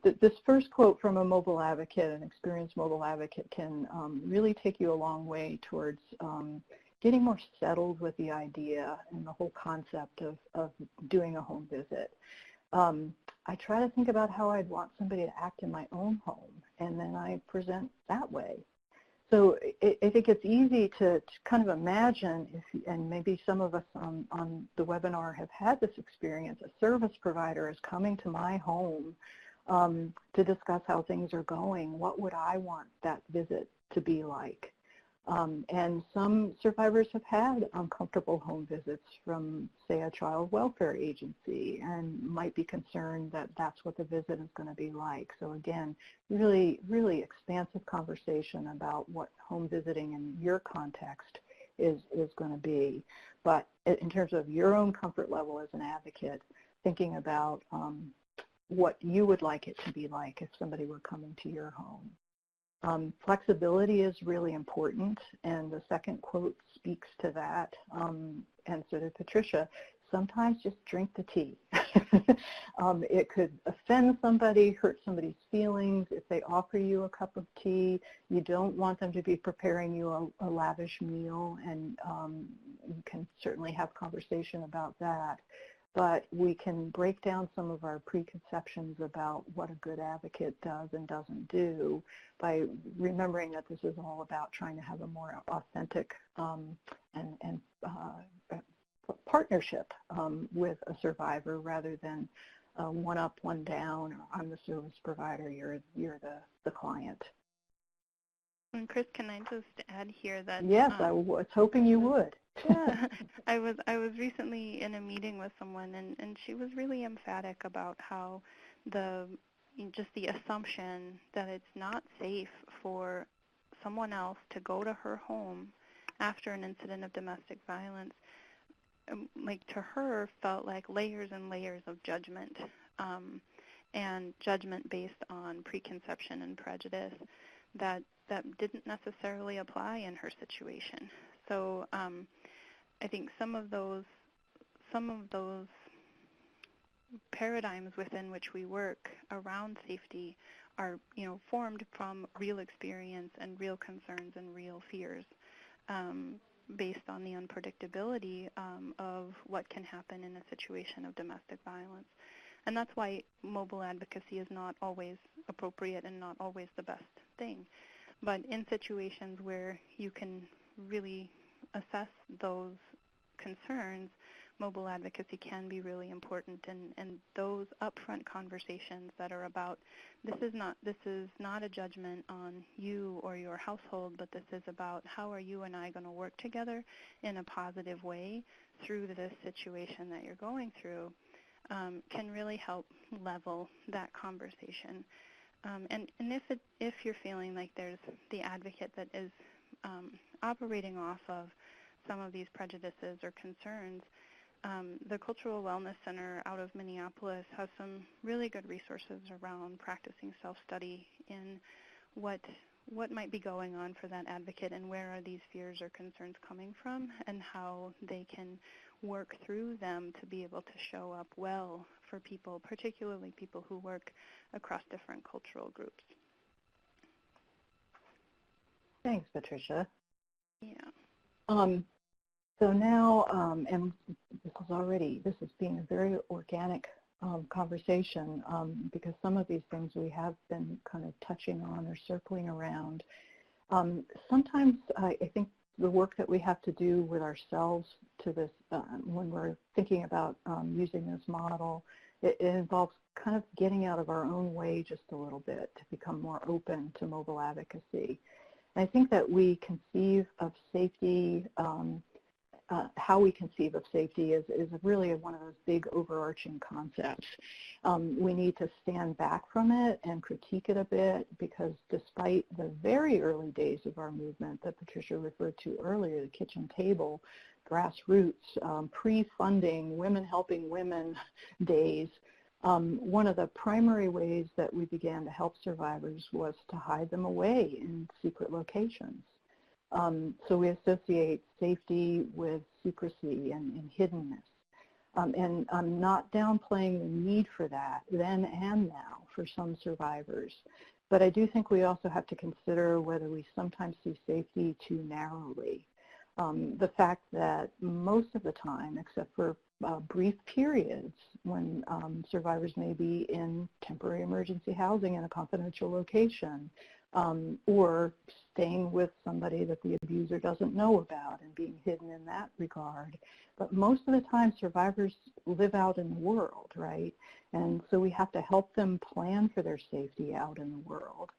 A: this first quote from a mobile advocate, an experienced mobile advocate, can really take you a long way towards getting more settled with the idea and the whole concept of doing a home visit. I try to think about how I'd want somebody to act in my own home, and then I present that way. So I think it's easy to kind of imagine, and maybe some of us on the webinar have had this experience, a service provider is coming to my home to discuss how things are going. What would I want that visit to be like? And some survivors have had uncomfortable home visits from, say, a child welfare agency and might be concerned that that's what the visit is going to be like. So again, really, really expansive conversation about what home visiting in your context is going to be. But in terms of your own comfort level as an advocate, thinking about what you would like it to be like if somebody were coming to your home. Flexibility is really important, and the second quote speaks to that, and so did Patricia. Sometimes just drink the tea. It could offend somebody, hurt somebody's feelings. If they offer you a cup of tea, you don't want them to be preparing you a lavish meal, and you can certainly have conversation about that. But we can break down some of our preconceptions about what a good advocate does and doesn't do by remembering that this is all about trying to have a more authentic and partnership with a survivor rather than one up, one down, or I'm the service provider, you're the client.
B: And Chris, can I just add here that...
A: Yes, I was hoping you would.
B: Yeah, I was recently in a meeting with someone, and she was really emphatic about how just the assumption that it's not safe for someone else to go to her home after an incident of domestic violence, like to her felt like layers and layers of judgment, and judgment based on preconception and prejudice that didn't necessarily apply in her situation. So I think some of those paradigms within which we work around safety are, formed from real experience and real concerns and real fears, based on the unpredictability of what can happen in a situation of domestic violence. And that's why mobile advocacy is not always appropriate and not always the best thing. But in situations where you can really assess those concerns, mobile advocacy can be really important, and those upfront conversations that are about this is not a judgment on you or your household, but this is about how are you and I going to work together in a positive way through this situation that you're going through, can really help level that conversation. And if you're feeling like there's the advocate that is operating off of some of these prejudices or concerns, the Cultural Wellness Center out of Minneapolis has some really good resources around practicing self-study in what might be going on for that advocate and where are these fears or concerns coming from and how they can work through them to be able to show up well for people, particularly people who work across different cultural groups.
A: Thanks, Patricia.
B: Yeah.
A: So now, and this is being a very organic conversation, because some of these things we have been kind of touching on or circling around. Sometimes I think the work that we have to do with ourselves to this, when we're thinking about using this model, it involves kind of getting out of our own way just a little bit to become more open to mobile advocacy. And I think that we conceive of safety, how we conceive of safety is really one of those big overarching concepts. We need to stand back from it and critique it a bit, because despite the very early days of our movement that Patricia referred to earlier, the kitchen table, grassroots, pre-funding, women helping women days, one of the primary ways that we began to help survivors was to hide them away in secret locations. So we associate safety with secrecy and hiddenness. And I'm not downplaying the need for that then and now for some survivors. But I do think we also have to consider whether we sometimes see safety too narrowly. The fact that most of the time, except for brief periods when survivors may be in temporary emergency housing in a confidential location, or staying with somebody that the abuser doesn't know about and being hidden in that regard. But most of the time, survivors live out in the world, right? And so we have to help them plan for their safety out in the world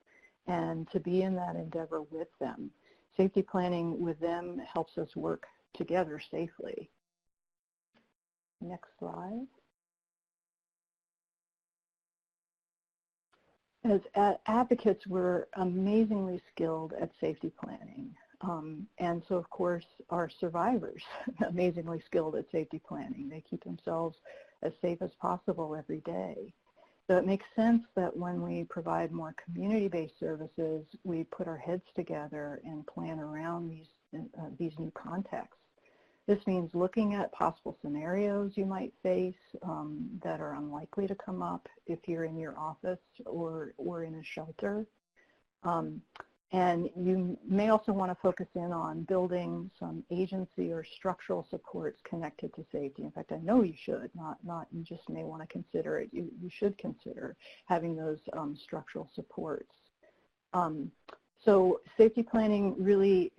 A: and to be in that endeavor with them. Safety planning with them helps us work together safely. Next slide. As advocates, we're amazingly skilled at safety planning. And so, of course, our survivors are amazingly skilled at safety planning. They keep themselves as safe as possible every day. So it makes sense that when we provide more community-based services, we put our heads together and plan around these new contexts. This means looking at possible scenarios you might face that are unlikely to come up if you're in your office or in a shelter. And you may also want to focus in on building some agency or structural supports connected to safety. In fact, I know you should, not you just may want to consider it. You should consider having those structural supports. So safety planning really,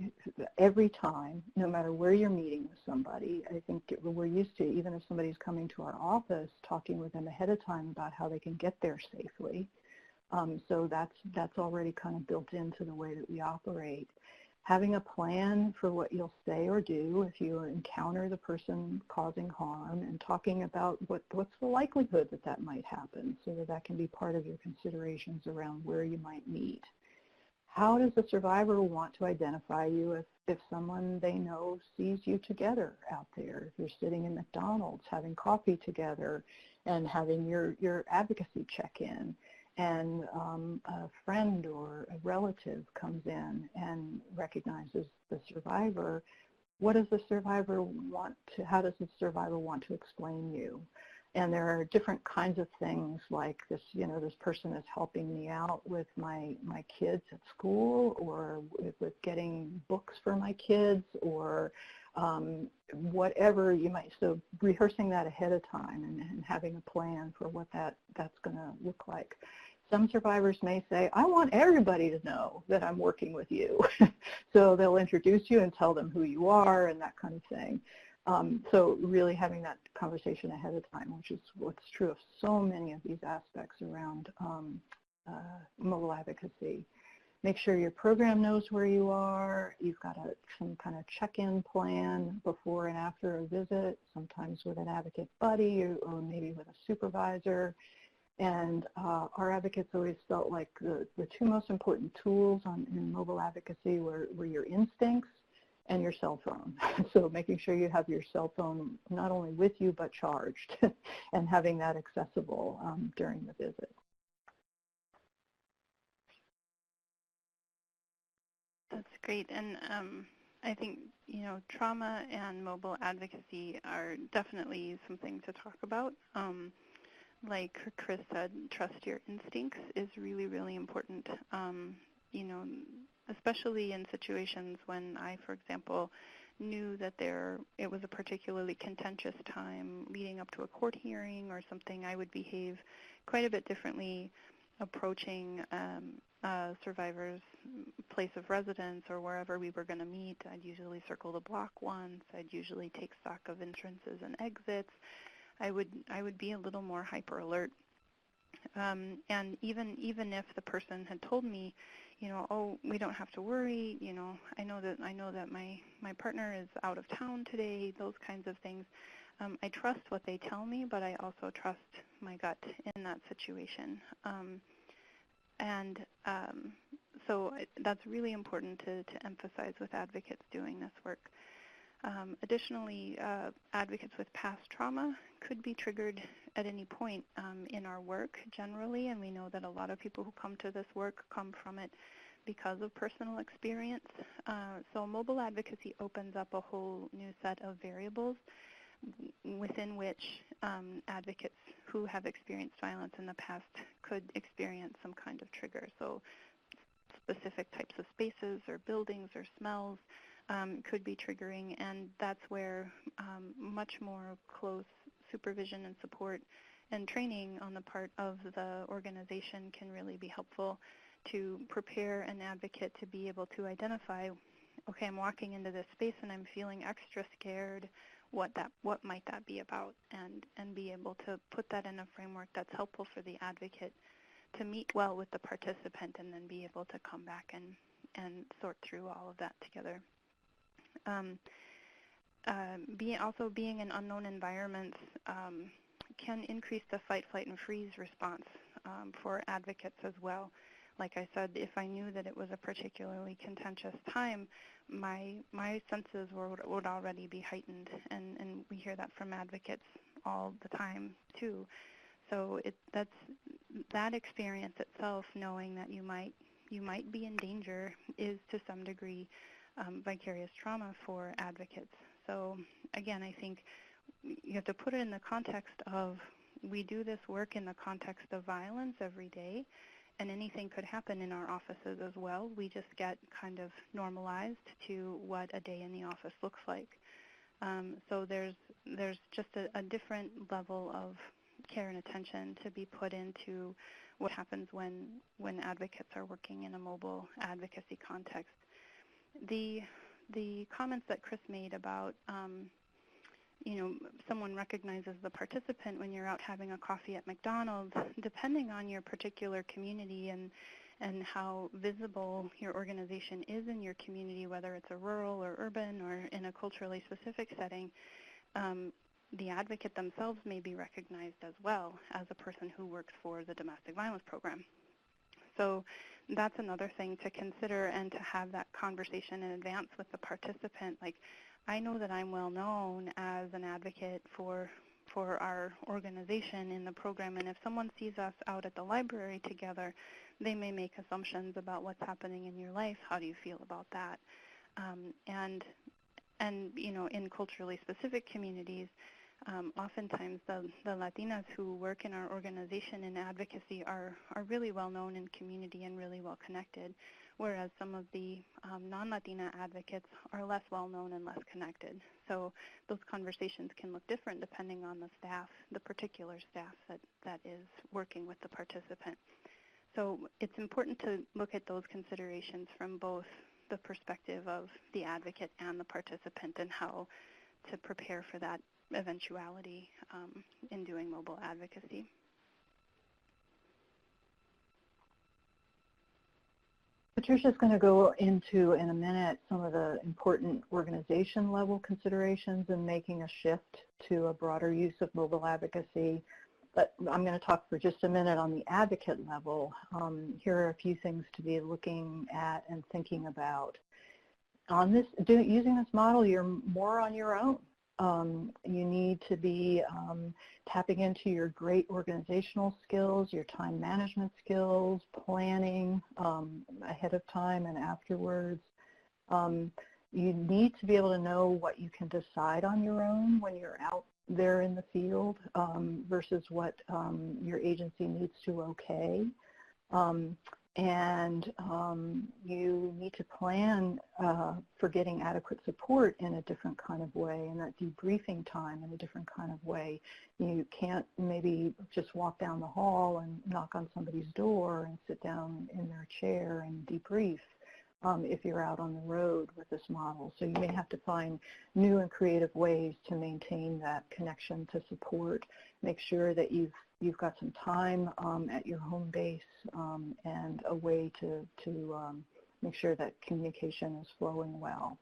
A: every time, no matter where you're meeting with somebody, I think we're used to, even if somebody's coming to our office, talking with them ahead of time about how they can get there safely. So that's already kind of built into the way that we operate. having a plan for what you'll say or do if you encounter the person causing harm, and talking about what's the likelihood that that might happen, so that that can be part of your considerations around where you might meet. How does the survivor want to identify you if someone they know sees you together out there? If you're sitting in McDonald's having coffee together and having your advocacy check-in, and a friend or a relative comes in and recognizes the survivor, what does the survivor want to, how does the survivor want to explain you? And there are different kinds of things like this, this person is helping me out with my kids at school, or with getting books for my kids, or whatever you might, so rehearsing that ahead of time and having a plan for what that's going to look like. Some survivors may say, I want everybody to know that I'm working with you. So they'll introduce you and tell them who you are and that kind of thing. So really having that conversation ahead of time, which is what's true of so many of these aspects around mobile advocacy. Make sure your program knows where you are. You've got some kind of check-in plan before and after a visit, sometimes with an advocate buddy or maybe with a supervisor. And our advocates always felt like the two most important tools in mobile advocacy were your instincts and your cell phone. So making sure you have your cell phone not only with you but charged and having that accessible during the visit.
B: That's great. And I think, trauma and mobile advocacy are definitely something to talk about. Like Chris said, trust your instincts is really, really important. Especially in situations when I, for example, knew that it was a particularly contentious time leading up to a court hearing or something, I would behave quite a bit differently approaching a survivor's place of residence or wherever we were going to meet. I'd usually circle the block once. I'd usually take stock of entrances and exits. I would be a little more hyper alert. And even if the person had told me, oh, we don't have to worry, I know that my partner is out of town today, those kinds of things. I trust what they tell me, but I also trust my gut in that situation. So that's really important to emphasize with advocates doing this work. Additionally, advocates with past trauma could be triggered at any point in our work generally, and we know that a lot of people who come to this work come from it because of personal experience. So mobile advocacy opens up a whole new set of variables within which advocates who have experienced violence in the past could experience some kind of trigger. So specific types of spaces or buildings or smells could be triggering, and that's where much more close supervision and support and training on the part of the organization can really be helpful to prepare an advocate to be able to identify, okay, I'm walking into this space and I'm feeling extra scared. What might that be about? And be able to put that in a framework that's helpful for the advocate to meet well with the participant and then be able to come back and sort through all of that together. Being in unknown environments can increase the fight, flight, and freeze response for advocates as well. Like I said, if I knew that it was a particularly contentious time, my senses would already be heightened, and we hear that from advocates all the time too. So that experience itself, knowing that you might be in danger, is to some degree vicarious trauma for advocates. So again, I think you have to put it in the context of, we do this work in the context of violence every day, and anything could happen in our offices as well. We just get kind of normalized to what a day in the office looks like. So there's just a different level of care and attention to be put into what happens when advocates are working in a mobile advocacy context. The comments that Chris made about someone recognizes the participant when you're out having a coffee at McDonald's, depending on your particular community and and how visible your organization is in your community, whether it's a rural or urban or in a culturally specific setting, the advocate themselves may be recognized as well as a person who works for the domestic violence program. So that's another thing to consider, and to have that conversation in advance with the participant. Like, I know that I'm well known as an advocate for our organization in the program, and if someone sees us out at the library together, they may make assumptions about what's happening in your life. How do you feel about that? And you know, in culturally specific communities, oftentimes the Latinas who work in our organization in advocacy are really well known in community and really well connected, whereas some of the non-Latina advocates are less well known and less connected. So those conversations can look different depending on the staff, the particular staff that is working with the participant. So it's important to look at those considerations from both the perspective of the advocate and the participant, and how to prepare for that eventuality in doing mobile advocacy.
A: Patricia's going to go into, in a minute, some of the important organization level considerations in making a shift to a broader use of mobile advocacy. But I'm going to talk for just a minute on the advocate level. Here are a few things to be looking at and thinking about. On this, using this model, you're more on your own. You need to be tapping into your great organizational skills, your time management skills, planning ahead of time and afterwards. You need to be able to know what you can decide on your own when you're out there in the field versus what your agency needs to okay. And you need to plan for getting adequate support in a different kind of way, and that debriefing time in a different kind of way. You can't maybe just walk down the hall and knock on somebody's door and sit down in their chair and debrief if you're out on the road with this model. So you may have to find new and creative ways to maintain that connection to support. Make sure that you've got some time at your home base and a way to make sure that communication is flowing well.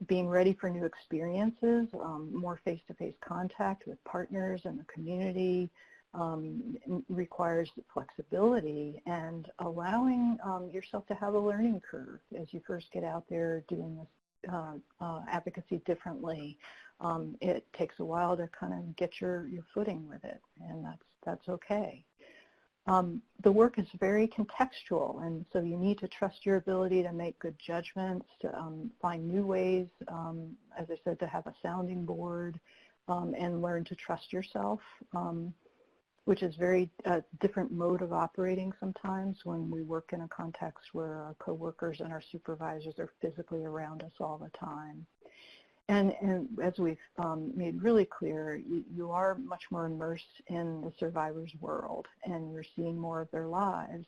A: Being ready for new experiences, more face-to-face contact with partners in the community requires flexibility and allowing yourself to have a learning curve as you first get out there doing this advocacy differently. It takes a while to kind of get your footing with it, and that's okay. The work is very contextual, and so you need to trust your ability to make good judgments, to find new ways, as I said, to have a sounding board, and learn to trust yourself, which is very different mode of operating sometimes when we work in a context where our coworkers and our supervisors are physically around us all the time. And as we've made really clear, you are much more immersed in the survivor's world, and you're seeing more of their lives.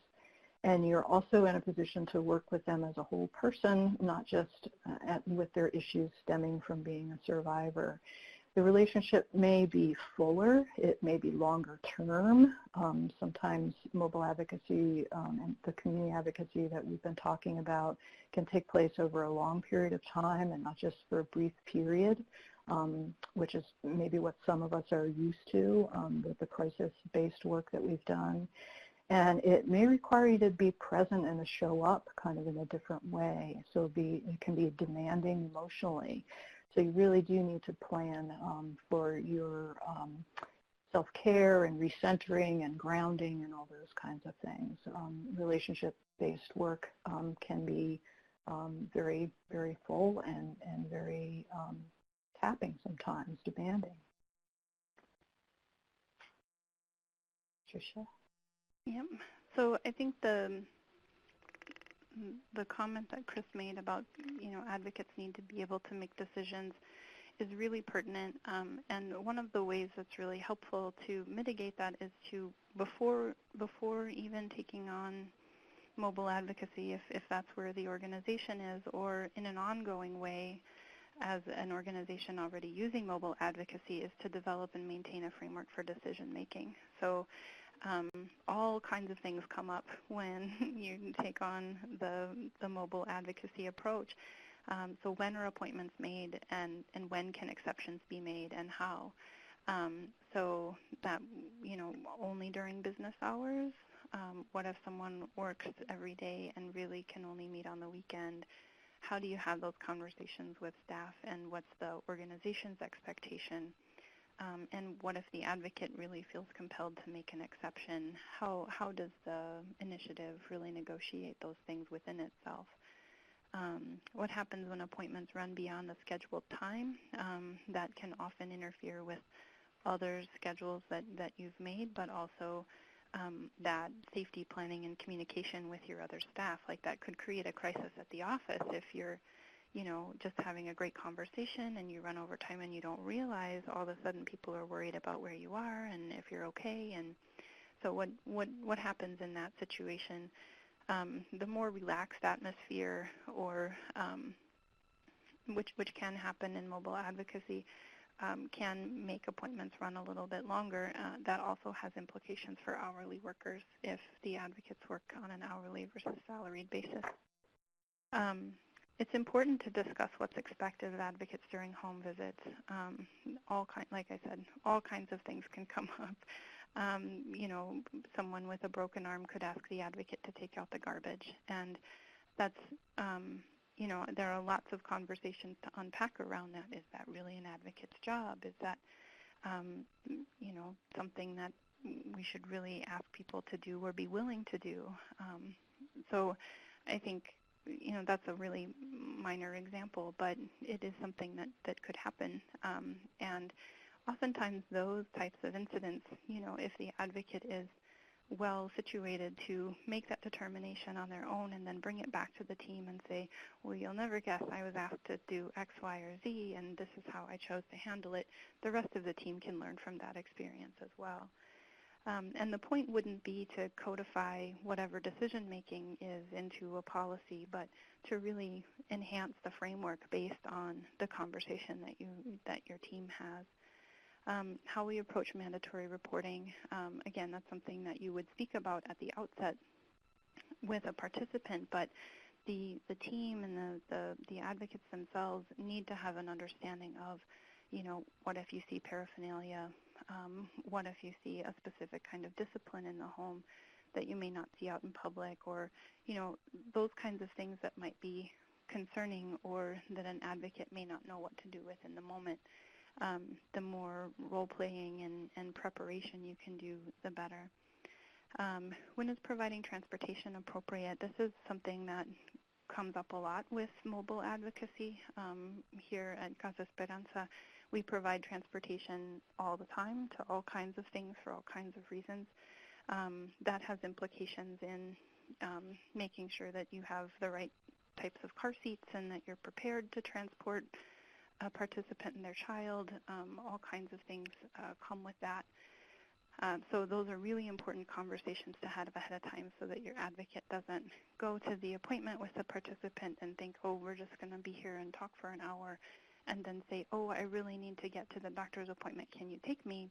A: And you're also in a position to work with them as a whole person, not just with their issues stemming from being a survivor. The relationship may be fuller, it may be longer term. Sometimes mobile advocacy and the community advocacy that we've been talking about can take place over a long period of time and not just for a brief period, which is maybe what some of us are used to with the crisis-based work that we've done. And it may require you to be present and to show up kind of in a different way. So it can be demanding emotionally. So you really do need to plan for your self-care and recentering and grounding and all those kinds of things. Relationship-based work can be very, very full and very tapping sometimes, demanding. Tricia?
B: Yep. So I think the comment that Chris made about, advocates need to be able to make decisions is really pertinent. And one of the ways that's really helpful to mitigate that is to, before even taking on mobile advocacy, if that's where the organization is, or in an ongoing way as an organization already using mobile advocacy, is to develop and maintain a framework for decision making. So All kinds of things come up when you take on the mobile advocacy approach. So when are appointments made, and when can exceptions be made, and how? So that, only during business hours? What if someone works every day and really can only meet on the weekend? How do you have those conversations with staff, and what's the organization's expectation? And what if the advocate really feels compelled to make an exception? How does the initiative really negotiate those things within itself? What happens when appointments run beyond the scheduled time? That can often interfere with others' schedules that you've made, but also that safety planning and communication with your other staff. Like, that could create a crisis at the office if you're just having a great conversation and you run over time and you don't realize all of a sudden people are worried about where you are and if you're okay. And so what happens in that situation? The more relaxed atmosphere, or which can happen in mobile advocacy, can make appointments run a little bit longer. That also has implications for hourly workers if the advocates work on an hourly versus salaried basis. It's important to discuss what's expected of advocates during home visits. Like I said, all kinds of things can come up. Someone with a broken arm could ask the advocate to take out the garbage, and that's, there are lots of conversations to unpack around that. Is that really an advocate's job? Is that, something that we should really ask people to do or be willing to do? So I think, that's a really minor example, but it is something that could happen. And oftentimes those types of incidents, if the advocate is well situated to make that determination on their own and then bring it back to the team and say, well, you'll never guess I was asked to do X, Y, or Z, and this is how I chose to handle it, the rest of the team can learn from that experience as well. And the point wouldn't be to codify whatever decision-making is into a policy, but to really enhance the framework based on the conversation that your team has. How we approach mandatory reporting, again, that's something that you would speak about at the outset with a participant, but the team and the advocates themselves need to have an understanding of, what if you see paraphernalia? What if you see a specific kind of discipline in the home that you may not see out in public, or, those kinds of things that might be concerning or that an advocate may not know what to do with in the moment. The more role-playing and preparation you can do, the better. When is providing transportation appropriate? This is something that comes up a lot with mobile advocacy. Here at Casa Esperanza, we provide transportation all the time to all kinds of things for all kinds of reasons. That has implications in making sure that you have the right types of car seats and that you're prepared to transport a participant and their child. All kinds of things come with that. So those are really important conversations to have ahead of time so that your advocate doesn't go to the appointment with the participant and think, oh, we're just going to be here and talk for an hour, and then say, oh, I really need to get to the doctor's appointment. Can you take me?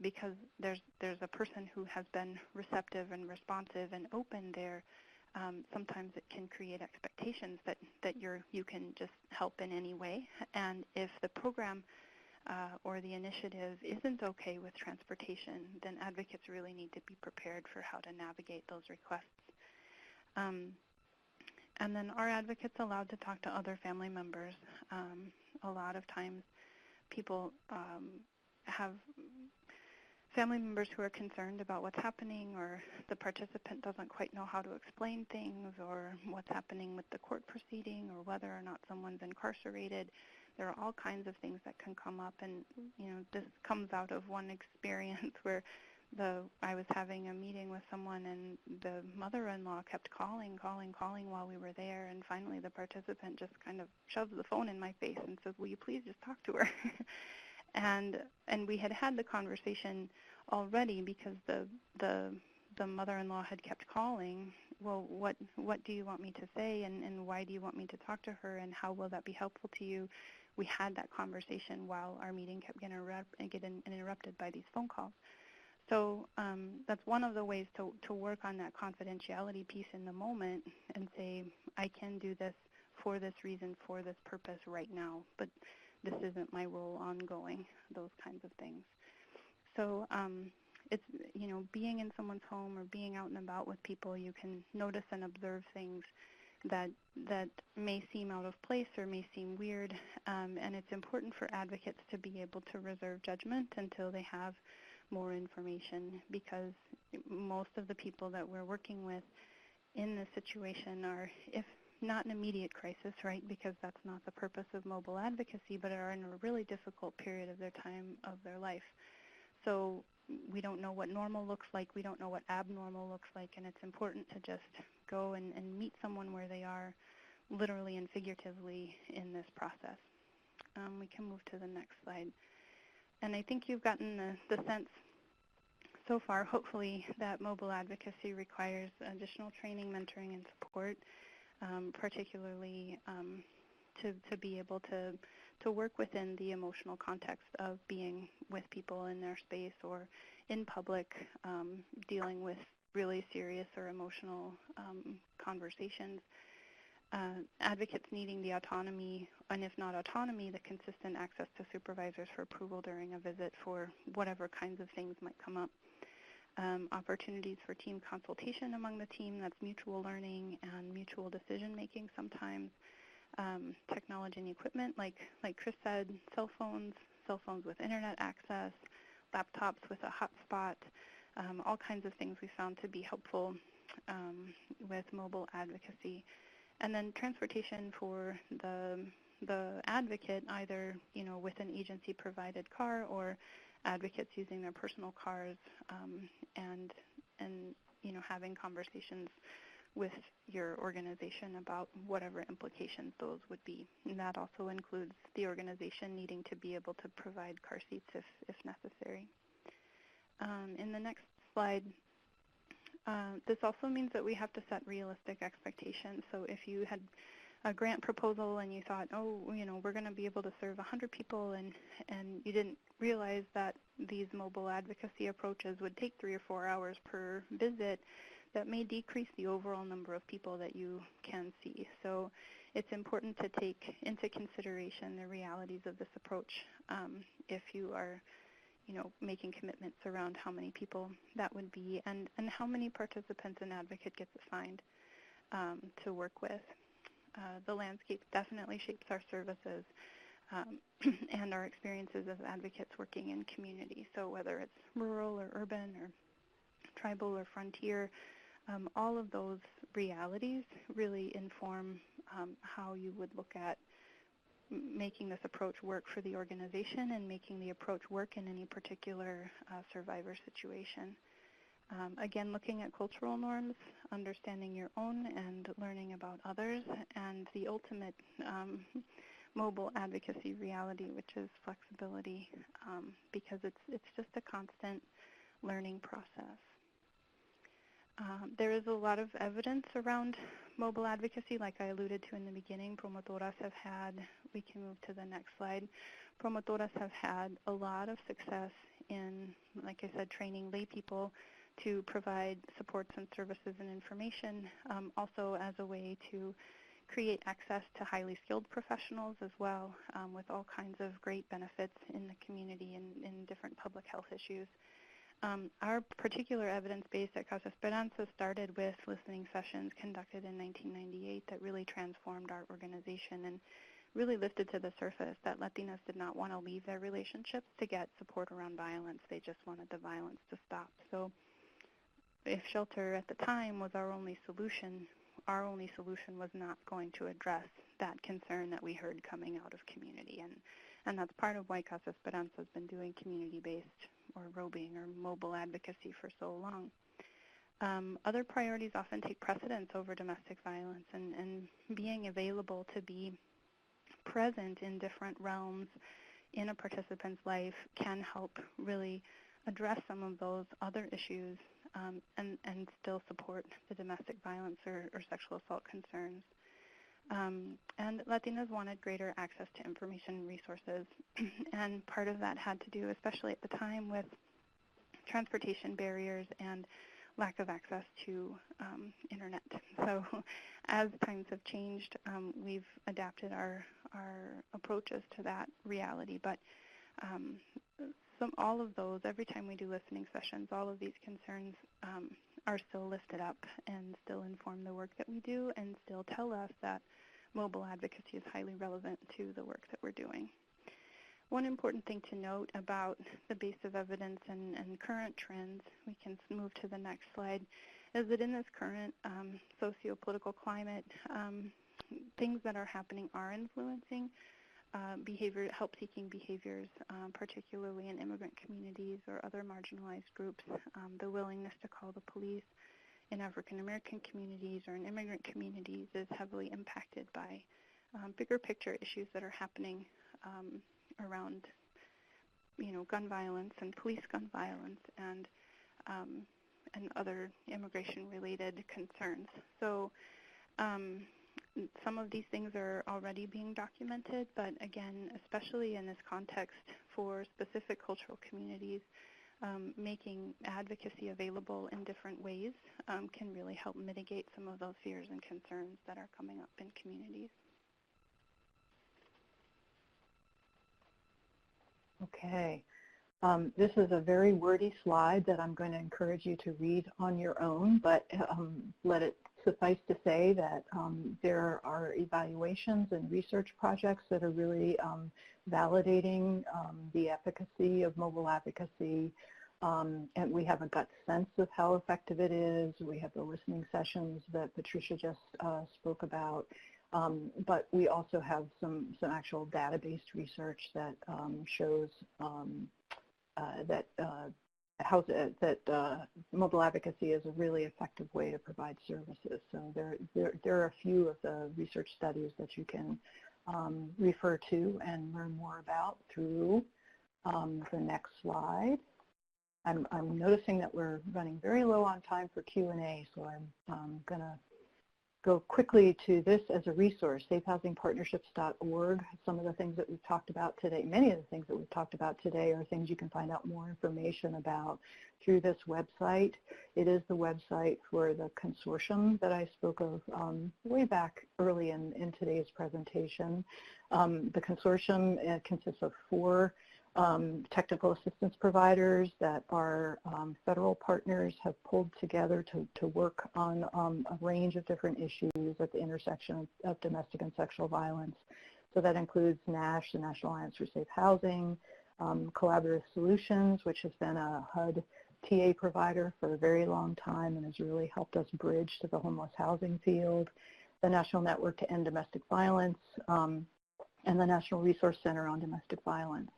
B: Because there's a person who has been receptive and responsive and open there. Sometimes it can create expectations that you can just help in any way. And if the program or the initiative isn't okay with transportation, then advocates really need to be prepared for how to navigate those requests. And then are advocates allowed to talk to other family members? A lot of times people have family members who are concerned about what's happening, or the participant doesn't quite know how to explain things, or what's happening with the court proceeding, or whether or not someone's incarcerated. There are all kinds of things that can come up, and this comes out of one experience where I was having a meeting with someone, and the mother-in-law kept calling while we were there, and finally the participant just kind of shoves the phone in my face and says, will you please just talk to her? And we had the conversation already because the mother-in-law had kept calling. Well, what do you want me to say, and why do you want me to talk to her, and how will that be helpful to you? We had that conversation while our meeting kept getting interrupted by these phone calls. So that's one of the ways to work on that confidentiality piece in the moment and say, I can do this for this reason, for this purpose right now, but this isn't my role ongoing, those kinds of things. So it's, being in someone's home or being out and about with people, you can notice and observe things that may seem out of place or may seem weird, and it's important for advocates to be able to reserve judgment until they have more information, because most of the people that we're working with in this situation are, if not an immediate crisis, right, because that's not the purpose of mobile advocacy, but are in a really difficult period of their time of their life. So we don't know what normal looks like, we don't know what abnormal looks like, and it's important to just go and meet someone where they are, literally and figuratively, in this process. We can move to the next slide. And I think you've gotten the sense so far, hopefully, that mobile advocacy requires additional training, mentoring, and support, particularly to be able to work within the emotional context of being with people in their space or in public, dealing with really serious or emotional conversations. Advocates needing the autonomy, and if not autonomy, the consistent access to supervisors for approval during a visit for whatever kinds of things might come up. Opportunities for team consultation among the team, that's mutual learning and mutual decision making sometimes. Technology and equipment, like Chris said, cell phones with internet access, laptops with a hotspot, all kinds of things we found to be helpful with mobile advocacy. And then transportation for the advocate, either with an agency-provided car or advocates using their personal cars, and having conversations with your organization about whatever implications those would be. And that also includes the organization needing to be able to provide car seats if necessary. In the next slide, this also means that we have to set realistic expectations. So if you had a grant proposal and you thought, we're going to be able to serve 100 people, and you didn't realize that these mobile advocacy approaches would take 3 or 4 hours per visit, that may decrease the overall number of people that you can see. So it's important to take into consideration the realities of this approach if you are making commitments around how many people that would be and how many participants an advocate gets assigned to work with. The landscape definitely shapes our services and our experiences as advocates working in community. So whether it's rural or urban or tribal or frontier, all of those realities really inform how you would look at making this approach work for the organization and making the approach work in any particular survivor situation. Again, looking at cultural norms, understanding your own and learning about others, and the ultimate mobile advocacy reality, which is flexibility, because it's just a constant learning process. There is a lot of evidence around mobile advocacy, like I alluded to in the beginning. Promotoras have had, we can move to the next slide, promotoras have had a lot of success in, like I said, training lay people to provide supports and services and information, also as a way to create access to highly skilled professionals as well, with all kinds of great benefits in the community and in different public health issues. Our particular evidence base at Casa Esperanza started with listening sessions conducted in 1998 that really transformed our organization and really lifted to the surface that Latinas did not want to leave their relationships to get support around violence. They just wanted the violence to stop. So if shelter at the time was our only solution was not going to address that concern that we heard coming out of community. And that's part of why Casa Esperanza has been doing community-based or roving or mobile advocacy for so long. Other priorities often take precedence over domestic violence, and being available to be present in different realms in a participant's life can help really address some of those other issues and still support the domestic violence or sexual assault concerns. And Latinas wanted greater access to information and resources, and part of that had to do, especially at the time, with transportation barriers and lack of access to internet. So as times have changed, we've adapted our approaches to that reality. But all of those, every time we do listening sessions, all of these concerns are still lifted up and still inform the work that we do and still tell us that mobile advocacy is highly relevant to the work that we're doing. One important thing to note about the base of evidence and current trends, we can move to the next slide, is that in this current socio-political climate, things that are happening are influencing help-seeking behaviors, particularly in immigrant communities or other marginalized groups. The willingness to call the police in African-American communities or in immigrant communities is heavily impacted by bigger picture issues that are happening around, gun violence and police gun violence and other immigration-related concerns. So some of these things are already being documented, but again, especially in this context for specific cultural communities, making advocacy available in different ways can really help mitigate some of those fears and concerns that are coming up in communities.
A: Okay. This is a very wordy slide that I'm going to encourage you to read on your own, but let it suffice to say that there are evaluations and research projects that are really validating the efficacy of mobile advocacy, and we have a gut sense of how effective it is. We have the listening sessions that Patricia just spoke about, but we also have some actual data-based research that shows that mobile advocacy is a really effective way to provide services. So there are a few of the research studies that you can refer to and learn more about through the next slide. I'm noticing that we're running very low on time for Q&A, so I'm going to go quickly to this as a resource, safehousingpartnerships.org. Some of the things that we've talked about today, many of the things that we've talked about today are things you can find out more information about through this website. It is the website for the consortium that I spoke of way back early in today's presentation. The consortium consists of 4 technical assistance providers that our federal partners have pulled together to work on a range of different issues at the intersection of domestic and sexual violence. So that includes NASH, the National Alliance for Safe Housing, Collaborative Solutions, which has been a HUD TA provider for a very long time and has really helped us bridge to the homeless housing field, the National Network to End Domestic Violence, and the National Resource Center on Domestic Violence.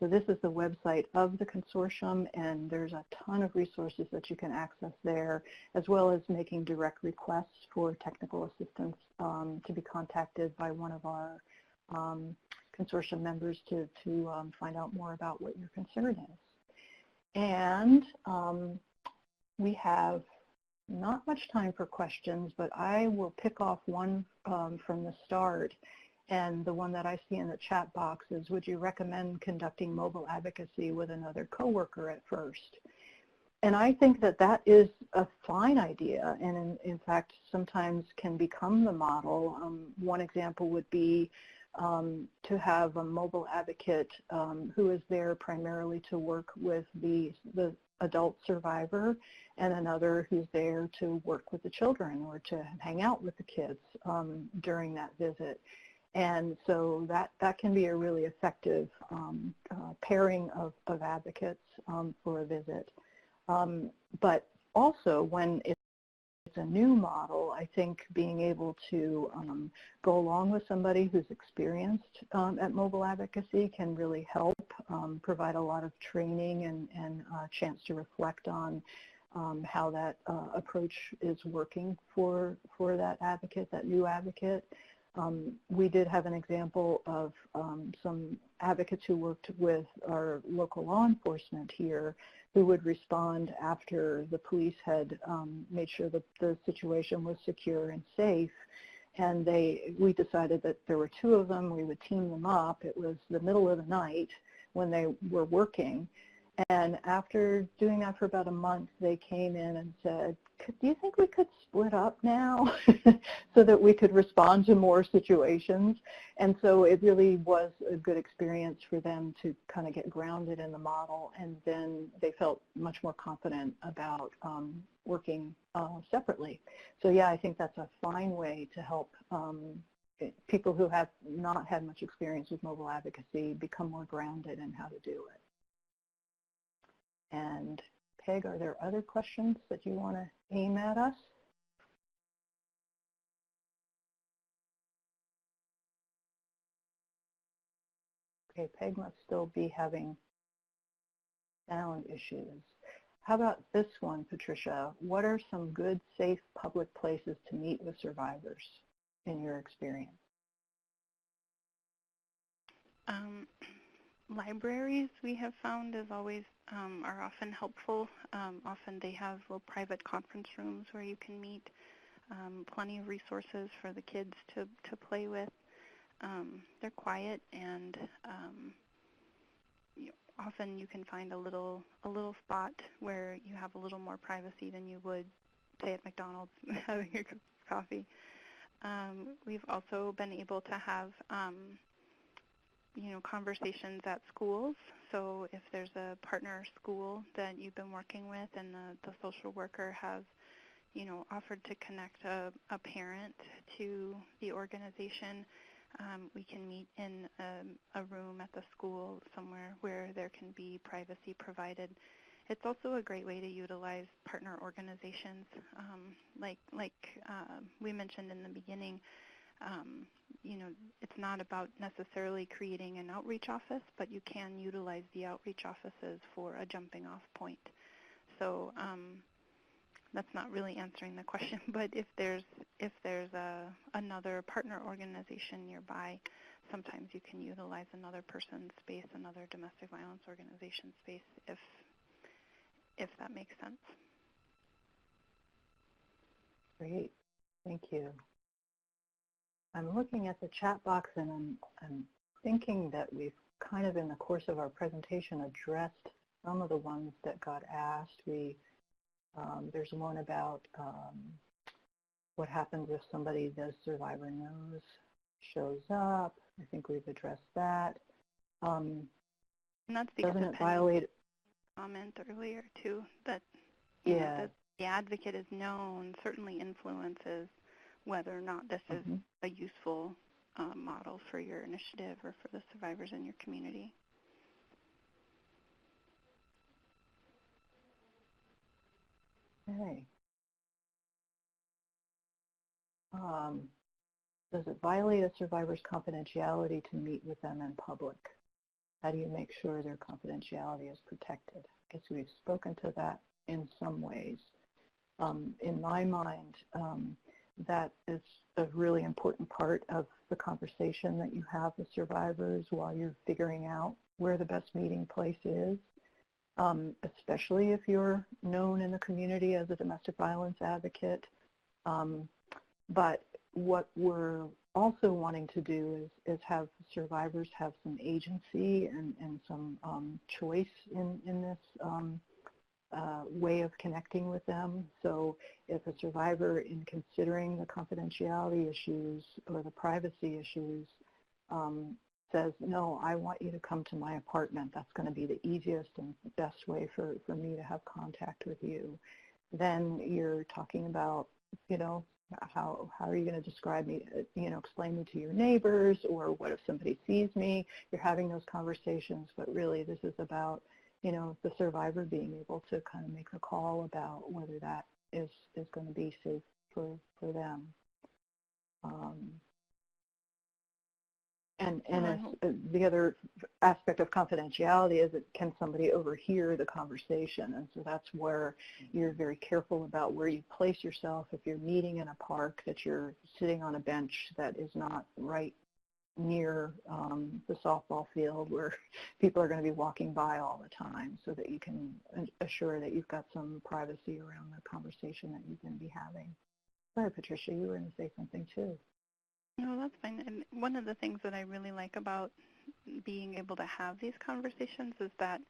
A: So this is the website of the consortium, and there's a ton of resources that you can access there, as well as making direct requests for technical assistance to be contacted by one of our consortium members to find out more about what your concern is. And we have not much time for questions, but I will pick off one from the start. And the one that I see in the chat box is, would you recommend conducting mobile advocacy with another coworker at first? And I think that that is a fine idea, and in fact sometimes can become the model. One example would be to have a mobile advocate who is there primarily to work with the adult survivor, and another who's there to work with the children or to hang out with the kids during that visit. And so that can be a really effective pairing of advocates for a visit. But also when it's a new model, I think being able to go along with somebody who's experienced at mobile advocacy can really help provide a lot of training and a chance to reflect on how that approach is working for that advocate, that new advocate. We did have an example of some advocates who worked with our local law enforcement here who would respond after the police had made sure that the situation was secure and safe. And we decided that there were 2 of them. We would team them up. It was the middle of the night when they were working. And after doing that for about a month, they came in and said, do you think we could split up now so that we could respond to more situations? And so it really was a good experience for them to kind of get grounded in the model, and then they felt much more confident about working separately. So yeah, I think that's a fine way to help people who have not had much experience with mobile advocacy become more grounded in how to do it. And Peg, are there other questions that you want to aim at us? Okay, Peg must still be having sound issues. How about this one, Patricia? What are some good, safe public places to meet with survivors in your experience?
B: Libraries, we have found, is always are often helpful. Often they have little private conference rooms where you can meet. Plenty of resources for the kids to play with. They're quiet, and often you can find a little spot where you have a little more privacy than you would, say, at McDonald's having your cup of coffee. We've also been able to have conversations at schools. So if there's a partner school that you've been working with and the social worker has, offered to connect a parent to the organization, we can meet in a room at the school somewhere where there can be privacy provided. It's also a great way to utilize partner organizations. Like we mentioned in the beginning, it's not about necessarily creating an outreach office, but you can utilize the outreach offices for a jumping off point. So that's not really answering the question, but if there's another partner organization nearby, sometimes you can utilize another person's space, another domestic violence organization space, if that makes sense.
A: Great, thank you. I'm looking at the chat box, and I'm thinking that we've kind of in the course of our presentation addressed some of the ones that got asked. There's one about what happens if somebody the survivor knows shows up. I think we've addressed that.
B: And that's because
A: doesn't it violate
B: comment earlier too, that
A: yeah,
B: the advocate is known certainly influences whether or not this is a useful model for your initiative or for the survivors in your community.
A: Okay. Does it violate a survivor's confidentiality to meet with them in public? How do you make sure their confidentiality is protected? I guess we've spoken to that in some ways. In my mind, that is a really important part of the conversation that you have with survivors while you're figuring out where the best meeting place is, especially if you're known in the community as a domestic violence advocate. But what we're also wanting to do is have survivors have some agency and some choice in this way of connecting with them. So if a survivor, in considering the confidentiality issues or the privacy issues, says, no, I want you to come to my apartment, that's going to be the easiest and best way for me to have contact with you, then you're talking about, how are you going to describe me, explain me to your neighbors, or what if somebody sees me? You're having those conversations, but really this is about, the survivor being able to kind of make a call about whether that is going to be safe for them. And the other aspect of confidentiality is that can somebody overhear the conversation? And so that's where you're very careful about where you place yourself. If you're meeting in a park, that you're sitting on a bench that is not right near the softball field where people are going to be walking by all the time, so that you can assure that you've got some privacy around the conversation that you're going to be having. Sorry, Patricia, you were going to say something too.
B: No, that's fine. And one of the things that I really like about being able to have these conversations is that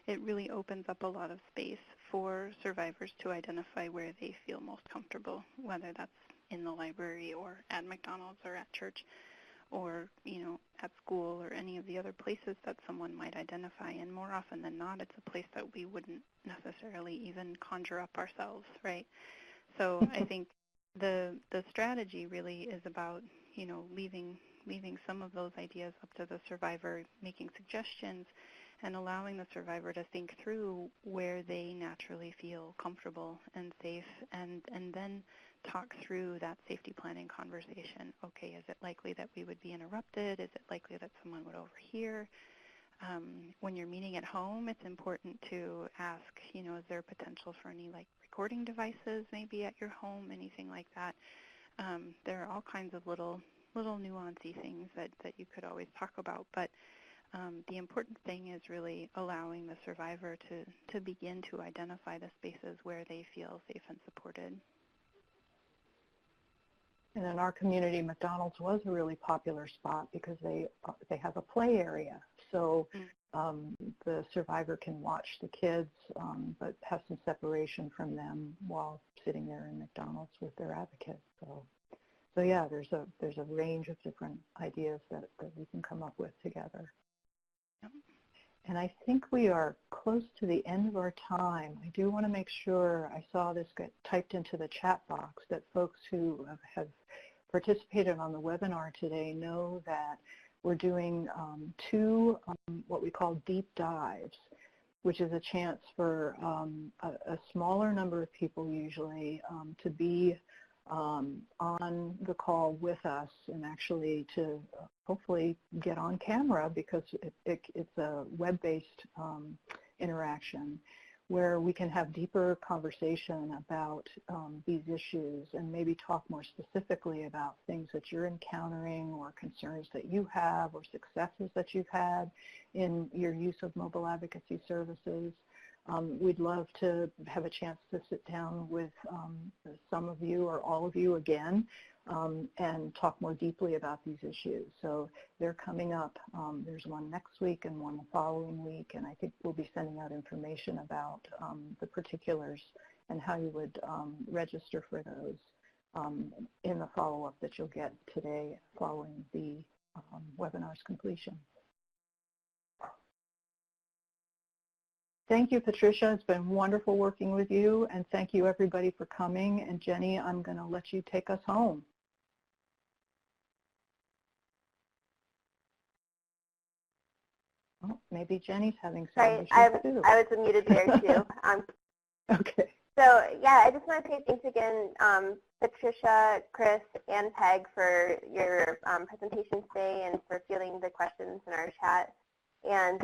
B: it really opens up a lot of space for survivors to identify where they feel most comfortable, whether that's in the library or at McDonald's or at church or, at school or any of the other places that someone might identify. And more often than not, it's a place that we wouldn't necessarily even conjure up ourselves, right? So I think the strategy really is about, leaving some of those ideas up to the survivor, making suggestions, and allowing the survivor to think through where they naturally feel comfortable and safe, and then talk through that safety planning conversation. Okay, is it likely that we would be interrupted? Is it likely that someone would overhear? When you're meeting at home, it's important to ask, is there potential for any recording devices maybe at your home, anything like that? There are all kinds of little nuancy things that you could always talk about, but the important thing is really allowing the survivor to begin to identify the spaces where they feel safe and supported.
A: And in our community, McDonald's was a really popular spot because they have a play area. So the survivor can watch the kids, but have some separation from them while sitting there in McDonald's with their advocates. So yeah, there's a range of different ideas that we can come up with together.
B: Yep.
A: And I think we are close to the end of our time. I do want to make sure, I saw this get typed into the chat box, that folks who have participated on the webinar today know that we're doing two what we call deep dives, which is a chance for a smaller number of people usually to be on the call with us and actually to hopefully get on camera, because it's a web-based interaction where we can have deeper conversation about these issues and maybe talk more specifically about things that you're encountering or concerns that you have or successes that you've had in your use of mobile advocacy services. We'd love to have a chance to sit down with some of you or all of you again and talk more deeply about these issues. So they're coming up. There's one next week and one the following week, and I think we'll be sending out information about the particulars and how you would register for those in the follow-up that you'll get today following the webinar's completion. Thank you, Patricia. It's been wonderful working with you, and thank you, everybody, for coming. And Jenny, I'm going to let you take us home. Oh, maybe Jenny's having some issues too.
C: I was muted there too.
A: Okay.
C: So yeah, I just want to say thanks again, Patricia, Chris, and Peg, for your presentation today and for fielding the questions in our chat. And